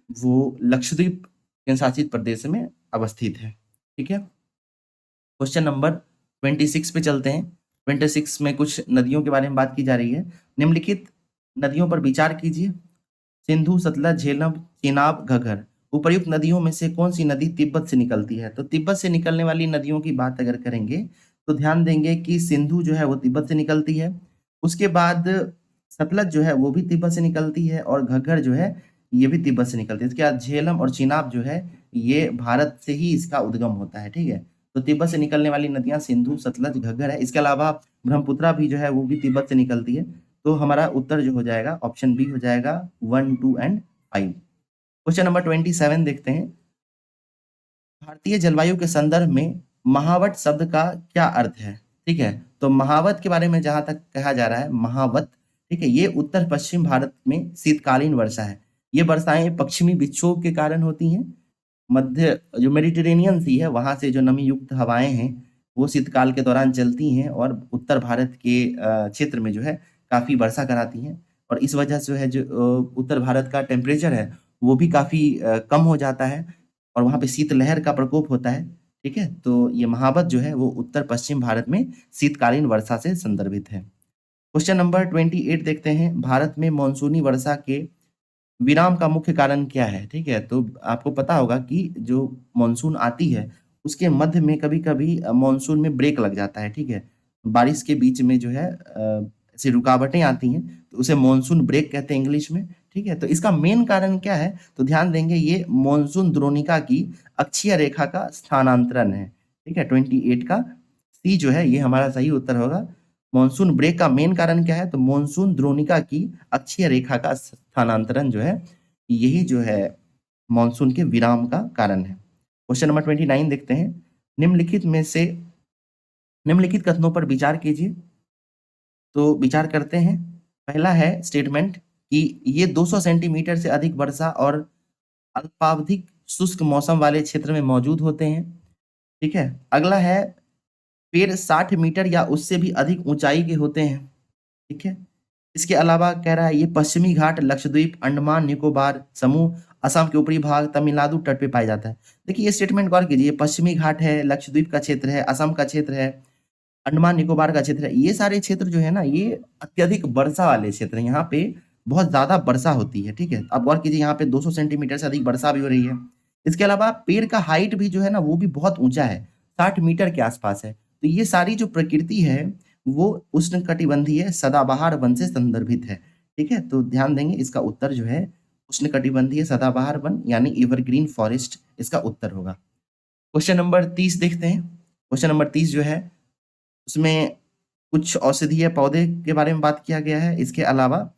वो लक्षद्वीप केंद्र शासित प्रदेश में अवस्थित है, ठीक है? क्वेश्चन नंबर 26 पे चलते हैं। 26 में कुछ नदियों के बारे में बात की जा रही है। निम्नलिखित नदियों पर विचार कीजिए। सिंधु, सतलज, झेलम, चेनाब, घग्गर। उपर्युक्त नदियों में से कौन सी नदी तिब्बत से निकलती है? तो तिब्बत से निकलने वाली नदियों की बात अगर करेंगे, तो ध्यान देंगे कि सिंधु जो है वो तिब्बत से निकलती है। उसके बाद सतलज जो है वो भी तिब्बत से निकलती है और घग्गर जो है ये भी तिब्बत से निकलती है। इसके बाद झेलम और चेनाब जो है ये भारत से ही इसका उद्गम होता है, ठीक है? तो तिब्बत से निकलने वाली नदियाँ सिंधु, सतलज, घग्गर है। इसके अलावा ब्रह्मपुत्रा भी जो है वो भी तिब्बत से निकलती है। तो हमारा उत्तर जो हो जाएगा ऑप्शन बी हो जाएगा 1, 2 एंड 5। क्वेश्चन नंबर 27 देखते हैं। भारतीय जलवायु के संदर्भ में महावत शब्द का क्या अर्थ है? ठीक है, तो महावत के बारे में जहां तक कहा जा रहा है, महावत, ठीक है, ये उत्तर पश्चिम भारत में शीतकालीन वर्षा है। ये वर्षाएं पश्चिमी विक्षोभ के कारण होती हैं। मध्य जो मेडिटेरेनियन सी है वहां से जो नमी युक्त हवाएं हैं वो शीतकाल के दौरान चलती हैं और उत्तर भारत के क्षेत्र में जो है काफी वर्षा कराती हैं। और इस वजह से जो है जो उत्तर भारत का टेम्परेचर है वो भी काफी कम हो जाता है और वहाँ पे शीतलहर का प्रकोप होता है। ठीक है, तो ये महावत जो है वो उत्तर पश्चिम भारत में शीतकालीन वर्षा से संदर्भित है। क्वेश्चन नंबर 28 देखते हैं, भारत में मानसूनी वर्षा के विराम का मुख्य कारण क्या है? ठीक है, तो आपको पता होगा कि जो मानसून आती है उसके मध्य में कभी-कभी मानसून में ब्रेक लग जाता है, ठीक है? बारिश के बीच में जो है ऐसी रुकावटें आती हैं, तो उसे मानसून ब्रेक कहते हैं इंग्लिश में, ठीक है? तो इसका मेन कारण क्या है? तो ध्यान देंगे ये मानसून द्रोणिका की अक्षीय रेखा का स्थानांतरण है, ठीक है? 28 का सी जो है ये हमारा सही उत्तर होगा। मानसून ब्रेक का मेन कारण क्या है? तो मानसून द्रोणिका की अक्षीय रेखा का स्थानांतरण जो है यही जो है मानसून के विराम का कारण है। क्वेश्चन नंबर 29 देखते हैं, निम्नलिखित में से निम्नलिखित कथनों पर विचार कीजिए। तो विचार करते हैं। पहला है स्टेटमेंट कि ये 200 सेंटीमीटर से अधिक वर्षा और अल्पावधिक शुष्क मौसम वाले क्षेत्र में मौजूद होते हैं। ठीक है, अगला है पेड़ 60 मीटर या उससे भी अधिक ऊंचाई के होते हैं। ठीक है, इसके अलावा कह रहा है ये पश्चिमी घाट, लक्षद्वीप, अंडमान निकोबार समूह, असम के ऊपरी भाग, तमिलनाडु तट पे पाया जाता है। देखिए ये स्टेटमेंट गौर कीजिए, पश्चिमी घाट है, लक्षद्वीप का क्षेत्र है, असम का क्षेत्र है, अंडमान निकोबार का क्षेत्र है। ये सारे क्षेत्र जो है ना ये अत्यधिक वर्षा वाले क्षेत्र हैं, यहाँ पे बहुत ज्यादा वर्षा होती है। ठीक है, अब गौर कीजिए यहाँ पे 200 सेंटीमीटर से अधिक वर्षा भी हो रही है। इसके अलावा पेड़ का हाइट भी जो है ना वो भी बहुत ऊंचा है, 60 मीटर के आसपास है। तो ये सारी जो प्रकृति है वो उष्णकटिबंधीय सदाबहार वन से संदर्भित है। ठीक है, तो ध्यान देंगे इसका उत्तर जो है उष्णकटिबंधीय सदाबहार वन यानी एवरग्रीन फॉरेस्ट इसका उत्तर होगा। क्वेश्चन नंबर 30 देखते हैं। क्वेश्चन नंबर 30 जो है उसमें कुछ औषधीय पौधे के बारे में बात किया गया है। इसके अलावा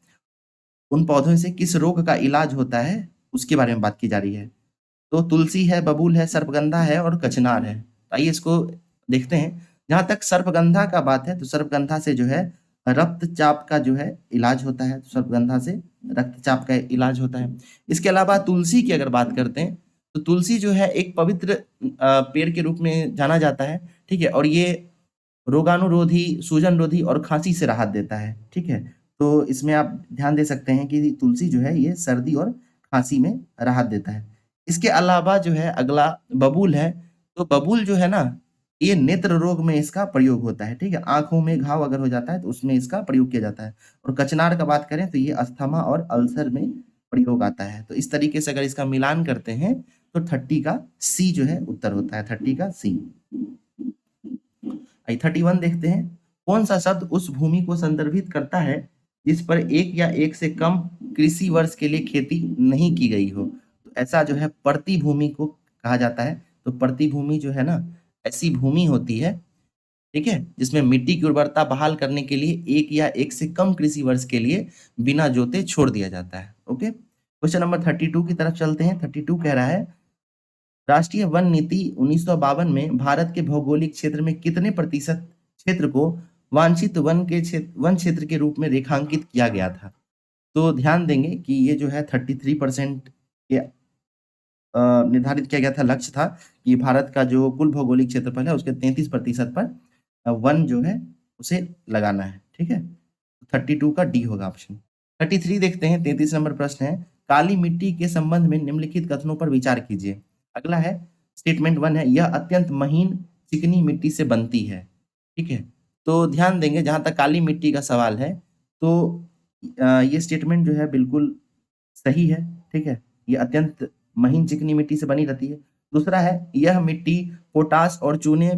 उन पौधों से किस रोग का इलाज होता है उसके बारे में बात की जा रही है। तो तुलसी है, बबूल है, सर्पगंधा है और कचनार है। तो आइए इसको देखते हैं। जहां तक सर्पगंधा का बात है तो सर्पगंधा से जो है रक्तचाप का जो है इलाज होता है, तो सर्पगंधा से रक्तचाप का इलाज होता है। इसके अलावा तुलसी की अगर बात करते हैं तो तुलसी जो है एक पवित्र पेड़ के रूप में जाना जाता है। ठीक है, और ये रोगाणुरोधी, सूजनरोधी और खांसी से राहत देता है। ठीक है, तो इसमें आप ध्यान दे सकते हैं कि तुलसी जो है ये सर्दी और खांसी में राहत देता है। इसके अलावा जो है अगला बबूल है। तो बबूल जो है ना ये नेत्र रोग में इसका प्रयोग होता है। ठीक है, आंखों में घाव अगर हो जाता है तो उसमें इसका प्रयोग किया जाता है। और कचनार का बात करें तो ये अस्थमा और अल्सर में प्रयोग आता है। तो इस तरीके से अगर इसका मिलान करते हैं तो 30 का सी जो है उत्तर होता है, 30 का सी। 31 देखते हैं, कौन सा शब्द उस भूमि को संदर्भित करता है जिस पर एक या एक से कम कृषि वर्ष के लिए खेती नहीं की गई हो? तो ऐसा जो है प्रति भूमि को कहा जाता है। तो प्रति भूमि जो है ना ऐसी भूमि होती है, ठीक है, जिसमें मिट्टी की उर्वरता बहाल करने के लिए एक या एक से कम कृषि वर्ष के लिए बिना जोते छोड़ दिया जाता है। ओके, क्वेश्चन नंबर 32 की तरफ चलते हैं। 32 कह रहा है राष्ट्रीय वन नीति 1952 में भारत के भौगोलिक क्षेत्र में कितने प्रतिशत क्षेत्र को वांछित वन क्षेत्र के रूप में रेखांकित किया गया था? तो ध्यान देंगे कि ये जो है 33% के निर्धारित किया गया था, लक्ष्य था कि भारत का जो कुल भौगोलिक क्षेत्रफल है उसके 33% पर वन जो है उसे लगाना है। ठीक है, 32 का डी होगा ऑप्शन। 33 देखते हैं, 33 नंबर प्रश्न है, काली मिट्टी के संबंध में निम्नलिखित कथनों पर विचार कीजिए। अगला है स्टेटमेंट 1 है, यह अत्यंत महीन चिकनी मिट्टी से बनती है। ठीक है, तो ध्यान देंगे जहां तक काली मिट्टी का सवाल है तो ये स्टेटमेंट जो है बिल्कुल सही है। ठीक है, ये अत्यंत महीन चिकनी मिट्टी से बनी रहती है। दूसरा है यह मिट्टी पोटास और चूने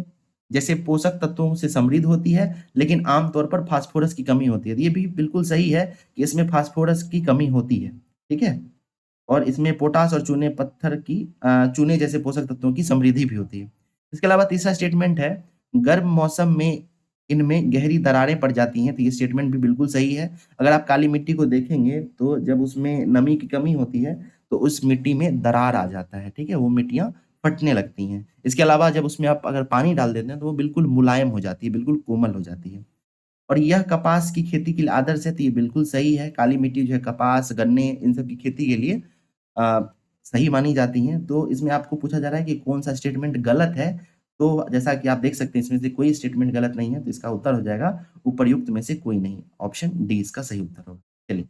जैसे पोषक तत्वों से समृद्ध होती है लेकिन आमतौर पर फास्फोरस की कमी होती है। तो ये भी बिल्कुल सही है कि इसमें फास्फोरस की कमी होती है। ठीक है, और इसमें पोटास और चूने पत्थर की चूने जैसे पोषक तत्वों की समृद्धि भी होती है। इसके अलावा तीसरा स्टेटमेंट है गर्म मौसम में इनमें गहरी दरारें पड़ जाती हैं। तो ये स्टेटमेंट भी बिल्कुल सही है। अगर आप काली मिट्टी को देखेंगे तो जब उसमें नमी की कमी होती है तो उस मिट्टी में दरार आ जाता है। ठीक है, वो मिट्टियां फटने लगती हैं। इसके अलावा जब उसमें आप अगर पानी डाल देते हैं तो वो बिल्कुल मुलायम हो जाती है, बिल्कुल कोमल हो जाती है। और यह कपास की खेती के लिए आदर्श है, तो ये बिल्कुल सही है। काली मिट्टी जो है कपास, गन्ने इन सब की खेती के लिए अ, सही मानी जाती हैं। तो इसमें आपको पूछा जा रहा है कि कौन-सा स्टेटमेंट गलत है? तो जैसा कि आप देख सकते हैं इसमें से कोई स्टेटमेंट गलत नहीं है, तो इसका उत्तर हो जाएगा उपर्युक्त में से कोई नहीं। ऑप्शन डी इसका सही उत्तर होगा। चलिए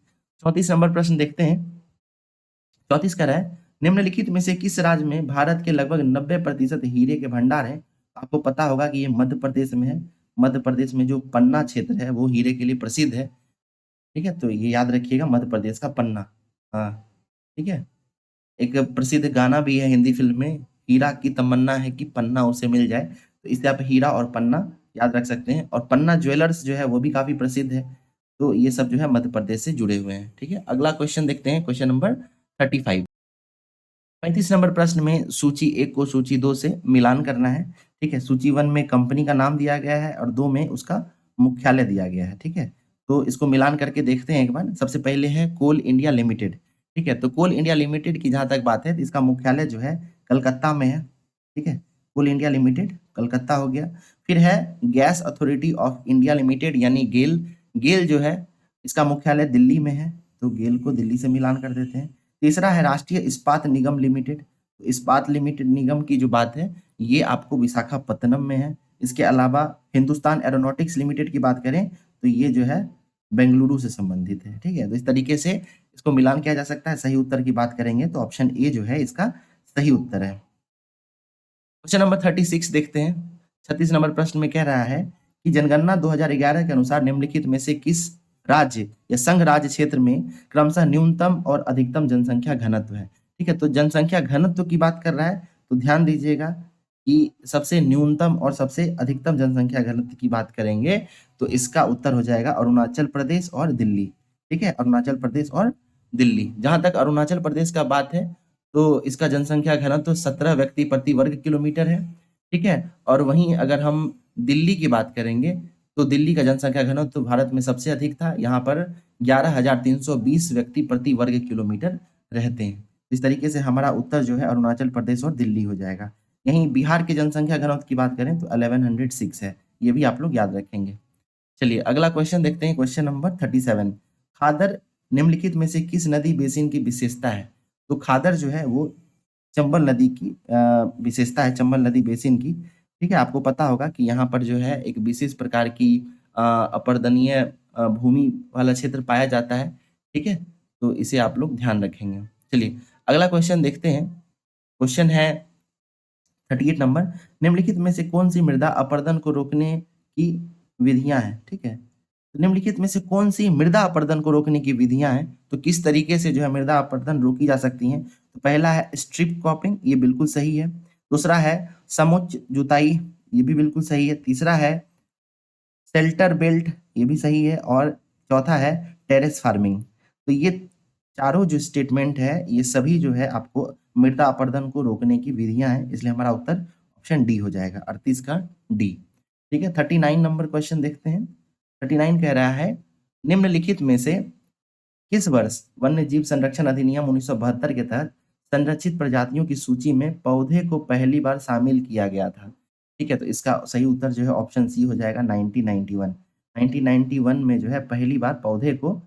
34 नंबर प्रश्न देखते हैं। 34 कह रहा है निम्नलिखित में से किस राज्य में भारत के लगभग 90% हीरे के भंडार हैं? आपको पता होगा कि ये मध्य प्रदेश में है। मध्य प्रदेश में जो पन्ना क्षेत्र है वो हीरे के लिए प्रसिद्ध है। ठीक है? तो ये याद रखिएगा मध्य प्रदेश का पन्ना। हाँ, ठीक है? एक प्रसिद्ध गाना भी है हिंदी फ़िल्म में, हीरा की तमन्ना है कि पन्ना उसे मिल जाए। तो इससे आप हीरा और पन्ना याद रख सकते हैं और पन्ना ज्वेलर्स जो है वो भी काफ़ी प्रसिद्ध है। तो ये सब जो है मध्य प्रदेश से जुड़े हुए हैं। ठीक है? अगला क्वेश्चन देखते हैं, क्वेश्चन नंबर 35। 35 नंबर प्रश्न में सूची 1 को सूची 2 से मिलान करना है। ठीक है? सूची 1 में कंपनी का नाम दिया गया है और 2 में उसका मुख्यालय दिया गया है। ठीक है? तो इसको मिलान करके देखते हैं एक बार। सबसे पहले है कोल इंडिया लिमिटेड। ठीक है? तो कोल इंडिया लिमिटेड की जहाँ तक बात है तो इसका मुख्यालय जो है कलकत्ता में है। ठीक है? कोल इंडिया लिमिटेड कलकत्ता हो गया। फिर है gas authority of India limited यानी गेल। गेल जो है इसका मुख्यालय दिल्ली में है, तो गेल को दिल्ली से मिलान कर देते हैं। तीसरा है राष्ट्रीय इस्पात निगम लिमिटेड। तो इस्पात लिमिटेड निगम की जो बात है ये आपको विशाखापत्तनम में है। इसके अलावा हिंदुस्तान एरोनॉटिक्स लिमिटेड की बात करें तो ये जो है बेंगलुरु से संबंधित है। ठीक है? तो इस तरीके से इसको मिलान किया जा सकता है। सही उत्तर की बात करेंगे तो ऑप्शन ए जो है इसका सही उत्तर है। क्वेश्चन नंबर 36 देखते हैं। 36 नंबर प्रश्न में कह रहा है कि जनगणना 2011 के अनुसार निम्नलिखित में से किस राज्य या संघ राज्य क्षेत्र में क्रमशः न्यूनतम और अधिकतम जनसंख्या घनत्व है? ठीक है? तो जनसंख्या घनत्व की बात कर रहा है, तो ध्यान दीजिएगा कि सबसे न्यूनतम और सबसे अधिकतम जनसंख्या घनत्व की बात करेंगे तो इसका उत्तर हो जाएगा अरुणाचल प्रदेश और दिल्ली। ठीक है? अरुणाचल प्रदेश और दिल्ली। जहाँ तक अरुणाचल प्रदेश का बात है तो इसका जनसंख्या घनत्व 17 व्यक्ति प्रति वर्ग किलोमीटर है। ठीक है? और वहीं अगर हम दिल्ली की बात करेंगे तो दिल्ली का जनसंख्या घनत्व भारत में सबसे अधिक था। यहाँ पर 11,320 व्यक्ति प्रति वर्ग किलोमीटर रहते हैं। इस तरीके से हमारा उत्तर जो है अरुणाचल प्रदेश और दिल्ली हो जाएगा। यहीं बिहार की जनसंख्या घनत्व की बात करें तो 1106 है। ये भी आप लोग याद रखेंगे। चलिए अगला क्वेश्चन देखते हैं, क्वेश्चन नंबर 37। खादर निम्नलिखित में से किस नदी बेसिन की विशेषता है? तो खादर जो है वो चंबल नदी की विशेषता है, चंबल नदी बेसिन की। ठीक है? आपको पता होगा कि यहाँ पर जो है एक विशेष प्रकार की अपर्दनीय भूमि वाला क्षेत्र पाया जाता है। ठीक है? तो इसे आप लोग ध्यान रखेंगे। चलिए अगला क्वेश्चन देखते हैं। क्वेश्चन है 38 नंबर। निम्नलिखित में से कौन सी मृदा अपरदन को रोकने की विधियां हैं? ठीक है? तो निम्नलिखित में से कौन सी मृदा अपरदन को रोकने की विधियां हैं? तो किस तरीके से जो है मृदा अपरदन रोकी जा सकती हैं? तो पहला है स्ट्रिप क्रॉपिंग, ये बिल्कुल सही है। दूसरा है समुच्च जुताई, ये भी बिल्कुल सही है। तीसरा है शेल्टर बेल्ट, ये भी सही है। और चौथा है टेरेस फार्मिंग। तो ये चारों जो स्टेटमेंट है ये सभी जो है आपको मृदा अपरदन को रोकने की विधियां हैं, इसलिए हमारा उत्तर ऑप्शन डी हो जाएगा, 38 का डी। ठीक है? 39 नंबर क्वेश्चन देखते हैं। 39 कह रहा है निम्नलिखित में से किस वर्ष वन्य जीव संरक्षण अधिनियम 1972 के तहत संरक्षित प्रजातियों की सूची में पौधे को पहली बार शामिल किया गया था? ठीक है? तो इसका सही उत्तर जो है ऑप्शन सी हो जाएगा 1991। 1991 में जो है पहली बार पौधे को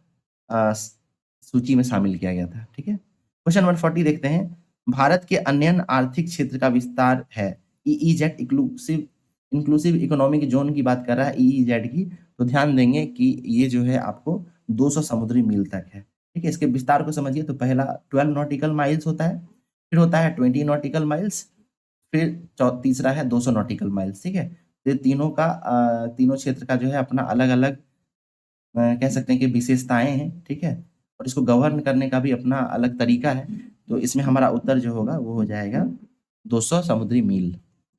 सूची में शामिल किया गया था। ठीक है? क्वेश्चन नंबर 40 देखते हैं। भारत के अन्य आर्थिक क्षेत्र का विस्तार है ईईजेड इंक्लूसिव इकोनॉमिक जोन की बात कर रहा है ईईजेड की। तो ध्यान देंगे कि ये जो है आपको 200 समुद्री मील तक है। ठीक है? इसके विस्तार को समझिए तो पहला 12 नॉटिकल माइल्स होता है, फिर होता है 20 नॉटिकल माइल्स, फिर तीसरा है 200 नॉटिकल माइल्स। ठीक है? तो ये तीनों का तीनों क्षेत्र का जो है अपना अलग-अलग कह सकते हैं कि विशेषताएं हैं। ठीक है? और इसको गवर्न करने का भी अपना अलग तरीका है। तो इसमें हमारा उत्तर जो होगा वो हो जाएगा 200 समुद्री मील।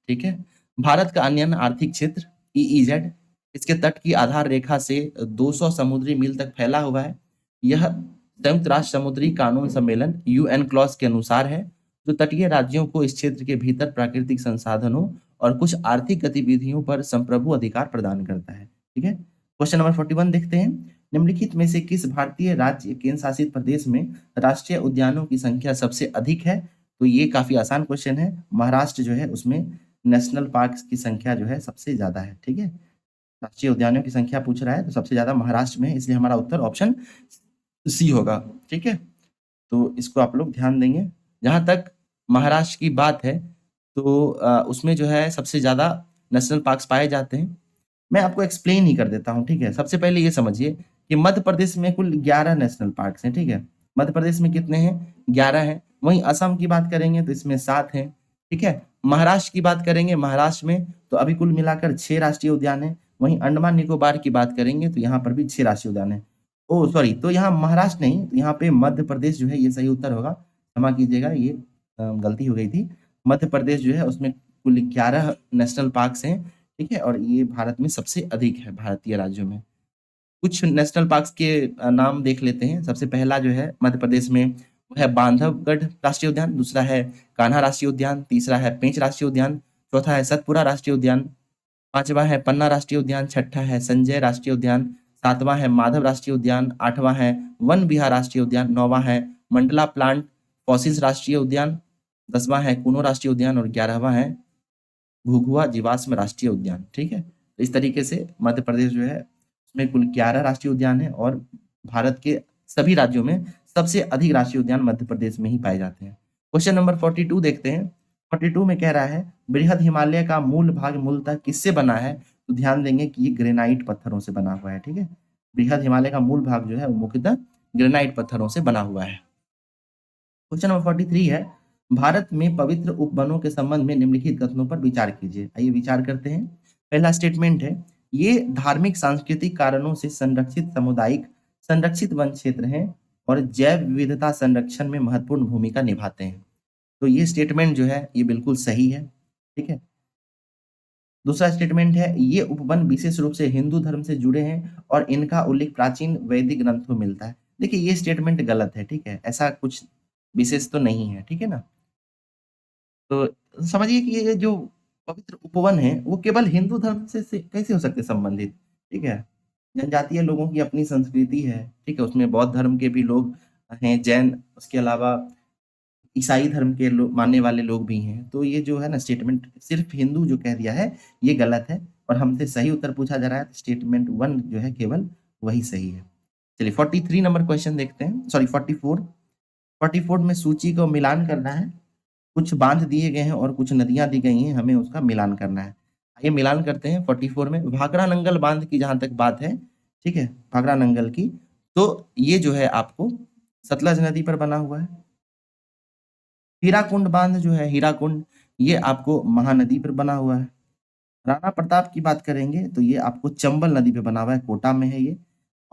ठीक है? भारत का अन्य आर्थिक क्षेत्र ईईजेड इसके तट की आधार रेखा से 200 समुद्री मील तक फैला हुआ है। यह संयुक्त राष्ट्र समुद्री कानून सम्मेलन यूएन क्लॉज के अनुसार है, जो तटीय राज्यों को इस क्षेत्र के भीतर प्राकृतिक संसाधनों और कुछ आर्थिक गतिविधियों पर संप्रभु अधिकार प्रदान करता है। ठीक है? क्वेश्चन नंबर 41 देखते हैं। निम्नलिखित में से किस भारतीय राज्य केंद्र शासित प्रदेश में राष्ट्रीय उद्यानों की संख्या सबसे अधिक है? तो ये काफी आसान क्वेश्चन है। महाराष्ट्र जो है उसमें नेशनल पार्क की संख्या जो है सबसे ज्यादा है, ठीक है। राष्ट्रीय उद्यानों की संख्या पूछ रहा है तो सबसे ज्यादा महाराष्ट्र में है, इसलिए हमारा उत्तर ऑप्शन सी होगा, ठीक है। तो इसको आप लोग ध्यान देंगे। जहां तक महाराष्ट्र की बात है तो उसमें जो है सबसे ज्यादा नेशनल पार्क्स पाए जाते हैं। मैं आपको एक्सप्लेन ही कर देता हूँ, ठीक है। सबसे पहले ये समझिए कि मध्य प्रदेश में कुल 11 नेशनल पार्क्स हैं, ठीक है। मध्य प्रदेश में कितने हैं? 11 हैं। वहीं असम की बात करेंगे तो इसमें 7 हैं, ठीक है। महाराष्ट्र की बात करेंगे, महाराष्ट्र में तो अभी कुल मिलाकर 6 राष्ट्रीय उद्यान हैं। वहीं अंडमान निकोबार की बात करेंगे तो यहाँ पर भी 6 राष्ट्रीय उद्यान हैं। ओ सॉरी, तो यहाँ महाराष्ट्र नहीं, तो यहाँ पे मध्य प्रदेश जो है ये सही उत्तर होगा। क्षमा कीजिएगा, ये गलती हो गई थी। मध्य प्रदेश जो है उसमें कुल 11 नेशनल पार्क्स हैं, ठीक है। और ये भारत में सबसे अधिक है भारतीय राज्यों में। कुछ नेशनल पार्क्स के नाम देख लेते हैं। सबसे पहला जो है मध्य प्रदेश में वो है बांधवगढ़ राष्ट्रीय उद्यान, दूसरा है कान्हा राष्ट्रीय उद्यान, तीसरा है पेंच राष्ट्रीय उद्यान, चौथा है सतपुरा राष्ट्रीय उद्यान, पांचवा है पन्ना राष्ट्रीय उद्यान, छठा है संजय राष्ट्रीय उद्यान, सातवां है माधव राष्ट्रीय उद्यान, आठवां है वन विहार राष्ट्रीय उद्यान, नौवां है मंडला प्लांट फॉसिल्स राष्ट्रीय उद्यान, 10वां है कुनो राष्ट्रीय उद्यान और 11वां है घुघुआ जीवाश्म राष्ट्रीय उद्यान, ठीक है। तो इस तरीके से मध्य प्रदेश जो है उसमें कुल 11 राष्ट्रीय उद्यान है और भारत के सभी राज्यों में सबसे अधिक राष्ट्रीय उद्यान मध्य प्रदेश में ही पाए जाते हैं। क्वेश्चन नंबर 42 देखते हैं। 42 में कह रहा है बृहद हिमालय का मूल भाग मूलतः किससे बना है? तो ध्यान देंगे कि ये ग्रेनाइट पत्थरों से बना हुआ है, ठीक है। बृहद हिमालय का मूल भाग जो है वो मुख्यतः ग्रेनाइट पत्थरों से बना हुआ है। क्वेश्चन नंबर 43 है भारत में पवित्र उपवनों के संबंध में निम्नलिखित कथनों पर विचार कीजिए। आइए विचार करते हैं। पहला स्टेटमेंट है ये धार्मिक सांस्कृतिक कारणों से संरक्षित सामुदायिक संरक्षित वन क्षेत्र हैं और जैव विविधता संरक्षण में महत्वपूर्ण भूमिका निभाते हैं। तो ये स्टेटमेंट जो है ये बिल्कुल सही है, ठीक है। दूसरा स्टेटमेंट है ये उपवन विशेष रूप से हिंदू धर्म से जुड़े हैं और इनका उल्लेख प्राचीन वैदिक ग्रंथों में मिलता है। देखिए ये स्टेटमेंट गलत है, ठीक है। ऐसा कुछ विशेष तो नहीं है, ठीक है ना। तो समझिए कि ये जो पवित्र उपवन है वो केवल हिंदू धर्म से कैसे हो सकते संबंधित, ठीक है। जनजातीय लोगों की अपनी संस्कृति है, ठीक है। उसमें बौद्ध धर्म के भी लोग हैं, जैन, उसके अलावा ईसाई धर्म के लोग मानने वाले लोग भी हैं। तो ये जो है ना स्टेटमेंट सिर्फ हिंदू जो कह दिया है ये गलत है और हमसे सही उत्तर पूछा जा रहा है। स्टेटमेंट 1 जो है केवल वही सही है। चलिए 43 नंबर क्वेश्चन देखते हैं, सॉरी 44 में सूची को मिलान करना है। कुछ बांध दिए गए हैं और कुछ नदियां दी गई हैं, हमें उसका मिलान करना है। आइए मिलान करते हैं। 44 में भाखड़ा नंगल बांध की जहां तक बात है, ठीक है, भाखड़ा नंगल की, तो ये जो है आपको सतलज नदी पर बना हुआ है। हीराकुंड बांध जो है, हीराकुंड, ये आपको महानदी पर बना हुआ है। राणा प्रताप की बात करेंगे तो ये आपको चंबल नदी पे बना हुआ है, कोटा में है ये।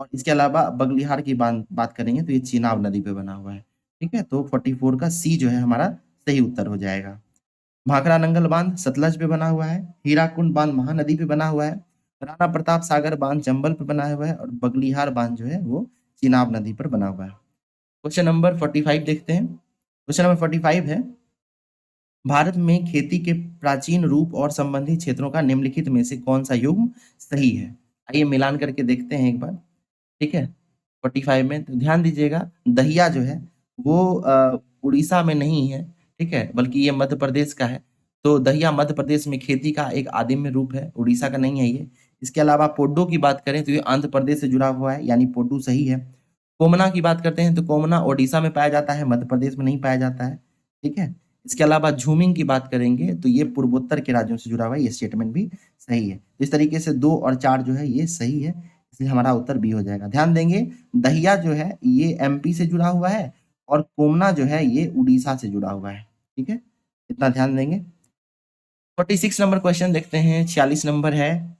और इसके अलावा बगलिहार की बात करेंगे तो ये चिनाब नदी पे बना हुआ है, ठीक है। तो 44 का सी जो है हमारा सही उत्तर हो जाएगा। भाखड़ा नंगल बांध सतलज पे बना हुआ है, हीराकुंड बांध महानदी पे बना हुआ है, राणा प्रताप सागर बांध चंबल पे बना हुआ है और बगलिहार बांध जो है वो चिनाब नदी पर बना हुआ है। क्वेश्चन नंबर 45 देखते हैं। क्वेश्चन नंबर 45 है भारत में खेती के प्राचीन रूप और संबंधित क्षेत्रों का निम्नलिखित में से कौन सा युग्म सही है? आइए मिलान करके देखते हैं एक बार, ठीक है। 45 में तो ध्यान दीजिएगा दहिया जो है वो उड़ीसा में नहीं है, ठीक है, बल्कि ये मध्य प्रदेश का है। तो दहिया मध्य प्रदेश में खेती का एक आदिम्य रूप है, उड़ीसा का नहीं है ये। इसके अलावा पोड्डो की बात करें तो ये आंध्र प्रदेश से जुड़ा हुआ है, यानी पोड्डू सही है। कोमना की बात करते हैं तो कोमना ओडिशा में पाया जाता है, मध्य प्रदेश में नहीं पाया जाता है, ठीक है। इसके अलावा झूमिंग की बात करेंगे तो ये पूर्वोत्तर के राज्यों से जुड़ा हुआ है, ये स्टेटमेंट भी सही है। इस तरीके से 2 और 4 जो है ये सही है, इसलिए हमारा उत्तर बी हो जाएगा। ध्यान देंगे दहिया जो है ये एमपी से जुड़ा हुआ है और कोमना जो है ये उड़ीसा से जुड़ा हुआ है, ठीक है, इतना ध्यान देंगे। 46 नंबर क्वेश्चन देखते हैं। 46 नंबर है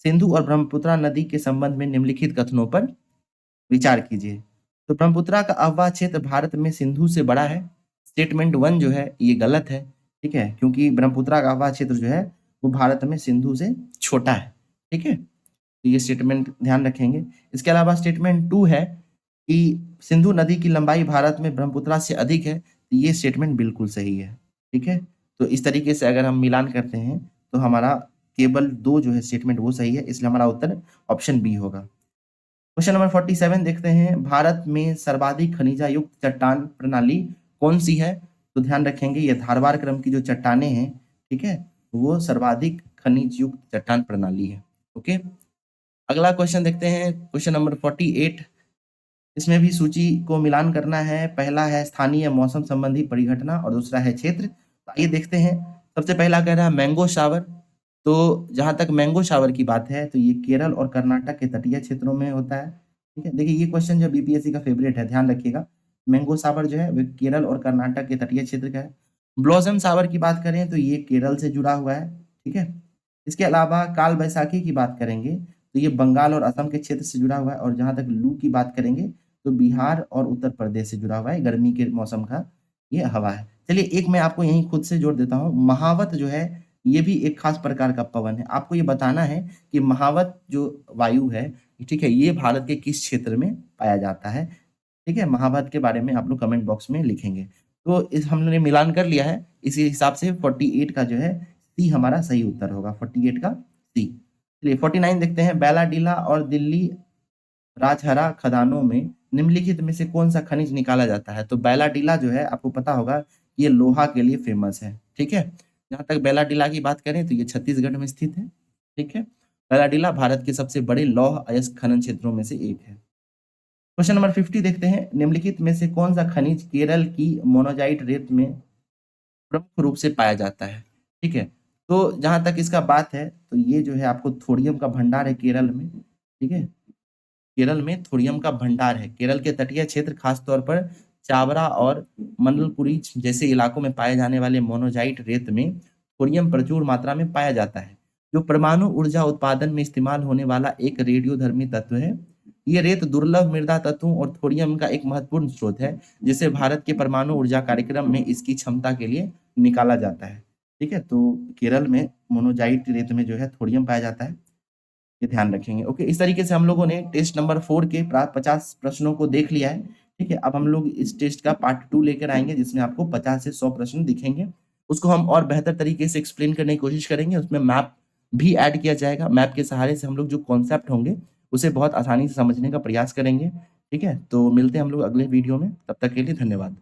सिंधु और ब्रह्मपुत्रा नदी के संबंध में निम्नलिखित कथनों पर विचार कीजिए। तो ब्रह्मपुत्रा का अहवा क्षेत्र भारत में सिंधु से बड़ा है। स्टेटमेंट 1 जो है ये गलत है, ठीक है, क्योंकि ब्रह्मपुत्रा का अहवा क्षेत्र जो है वो भारत में सिंधु से छोटा है, ठीक है। तो ये स्टेटमेंट ध्यान रखेंगे। इसके अलावा स्टेटमेंट 2 है कि सिंधु नदी की लंबाई भारत में ब्रह्मपुत्रा से अधिक है, तो ये स्टेटमेंट बिल्कुल सही है, ठीक है। तो इस तरीके से अगर हम मिलान करते हैं तो हमारा केवल 2 जो है स्टेटमेंट वो सही है, इसलिए हमारा उत्तर ऑप्शन बी होगा। क्वेश्चन नंबर 47 देखते हैं। भारत में सर्वाधिक खनिजा युक्त चट्टान प्रणाली कौन सी है? तो ध्यान रखेंगे ये धारवार क्रम की जो चट्टानें हैं, ठीक है, वो सर्वाधिक खनिज युक्त चट्टान प्रणाली है। ओके, अगला क्वेश्चन देखते हैं, क्वेश्चन नंबर 48। इसमें भी सूची को मिलान करना है। पहला है स्थानीय मौसम संबंधी परिघटना और दूसरा है क्षेत्र। तो आइए देखते हैं। सबसे पहला कह रहा है मैंगो शावर। तो जहां तक मैंगो शावर की बात है तो ये केरल और कर्नाटक के तटीय क्षेत्रों में होता है। ठीक है, देखिए ये क्वेश्चन जो बीपीएससी का फेवरेट है, ध्यान रखिएगा। मैंगो शावर जो है वो केरल और कर्नाटक के तटीय क्षेत्र का है। ब्लॉसम शावर की बात करें तो ये केरल से जुड़ा हुआ है। ठीक है, इसके अलावा काल बैसाखी की बात करेंगे तो ये बंगाल और असम के क्षेत्र से जुड़ा हुआ है। और जहां तक लू की बात करेंगे तो बिहार और उत्तर प्रदेश से जुड़ा हुआ है। गर्मी के मौसम का ये हवा है। चलिए एक मैं आपको यहीं खुद से जोड़ देता हूँ। महावत जो है ये भी एक खास प्रकार का पवन है। आपको ये बताना है कि महावत जो वायु है, ठीक है, ये भारत के किस क्षेत्र में पाया जाता है। ठीक है, महावत के बारे में आप लोग कमेंट बॉक्स में लिखेंगे। तो इस हमने मिलान कर लिया है। इसी हिसाब से 48 का जो है सी हमारा सही उत्तर होगा, 48 का सी। चलिए 49 देखते हैं। बैलाडीला और दिल्ली राजहरा खदानों में निम्नलिखित में से कौन सा खनिज निकाला जाता है। तो बैलाडीला जो है आपको पता होगा ये लोहा के लिए फेमस है। ठीक है, जहां तक बैलाडीला की बात करें तो ये छत्तीसगढ़ में स्थित है। ठीक है, बैलाडीला भारत के सबसे बड़े लौह अयस्क खनन क्षेत्रों में से एक है। क्वेश्चन नंबर 50 देखते हैं। निम्नलिखित में से कौन सा खनिज केरल की मोनोजाइट रेत में प्रमुख रूप से पाया जाता है। ठीक है, तो जहां तक इसका बात है तो ये जो है आपको थोरियम का भंडार है केरल में। ठीक है, केरल में थोरियम का भंडार है। केरल के तटीय क्षेत्र खासतौर पर चावरा और मंडलपुरी जैसे इलाकों में पाए जाने वाले मोनोजाइट रेत में थोरियम प्रचुर मात्रा में पाया जाता है, जो परमाणु ऊर्जा उत्पादन में इस्तेमाल होने वाला एक रेडियोधर्मी तत्व है। ये रेत दुर्लभ मृदा तत्वों और थोरियम का एक महत्वपूर्ण स्रोत है, जिसे भारत के परमाणु ऊर्जा कार्यक्रम में इसकी क्षमता के लिए निकाला जाता है। ठीक है, तो केरल में मोनोजाइट रेत में जो है थोरियम पाया जाता है, ये ध्यान रखेंगे। ओके, इस तरीके से हम लोगों ने टेस्ट नंबर 4 के प्राप्त 50 प्रश्नों को देख लिया है। ठीक है, अब हम लोग इस टेस्ट का पार्ट 2 लेकर आएंगे, जिसमें आपको 50 से 100 प्रश्न दिखेंगे। उसको हम और बेहतर तरीके से एक्सप्लेन करने की कोशिश करेंगे। उसमें मैप भी ऐड किया जाएगा। मैप के सहारे से हम लोग जो कॉन्सेप्ट होंगे उसे बहुत आसानी से समझने का प्रयास करेंगे। ठीक है, तो मिलते हैं हम लोग अगले वीडियो में। तब तक के लिए धन्यवाद।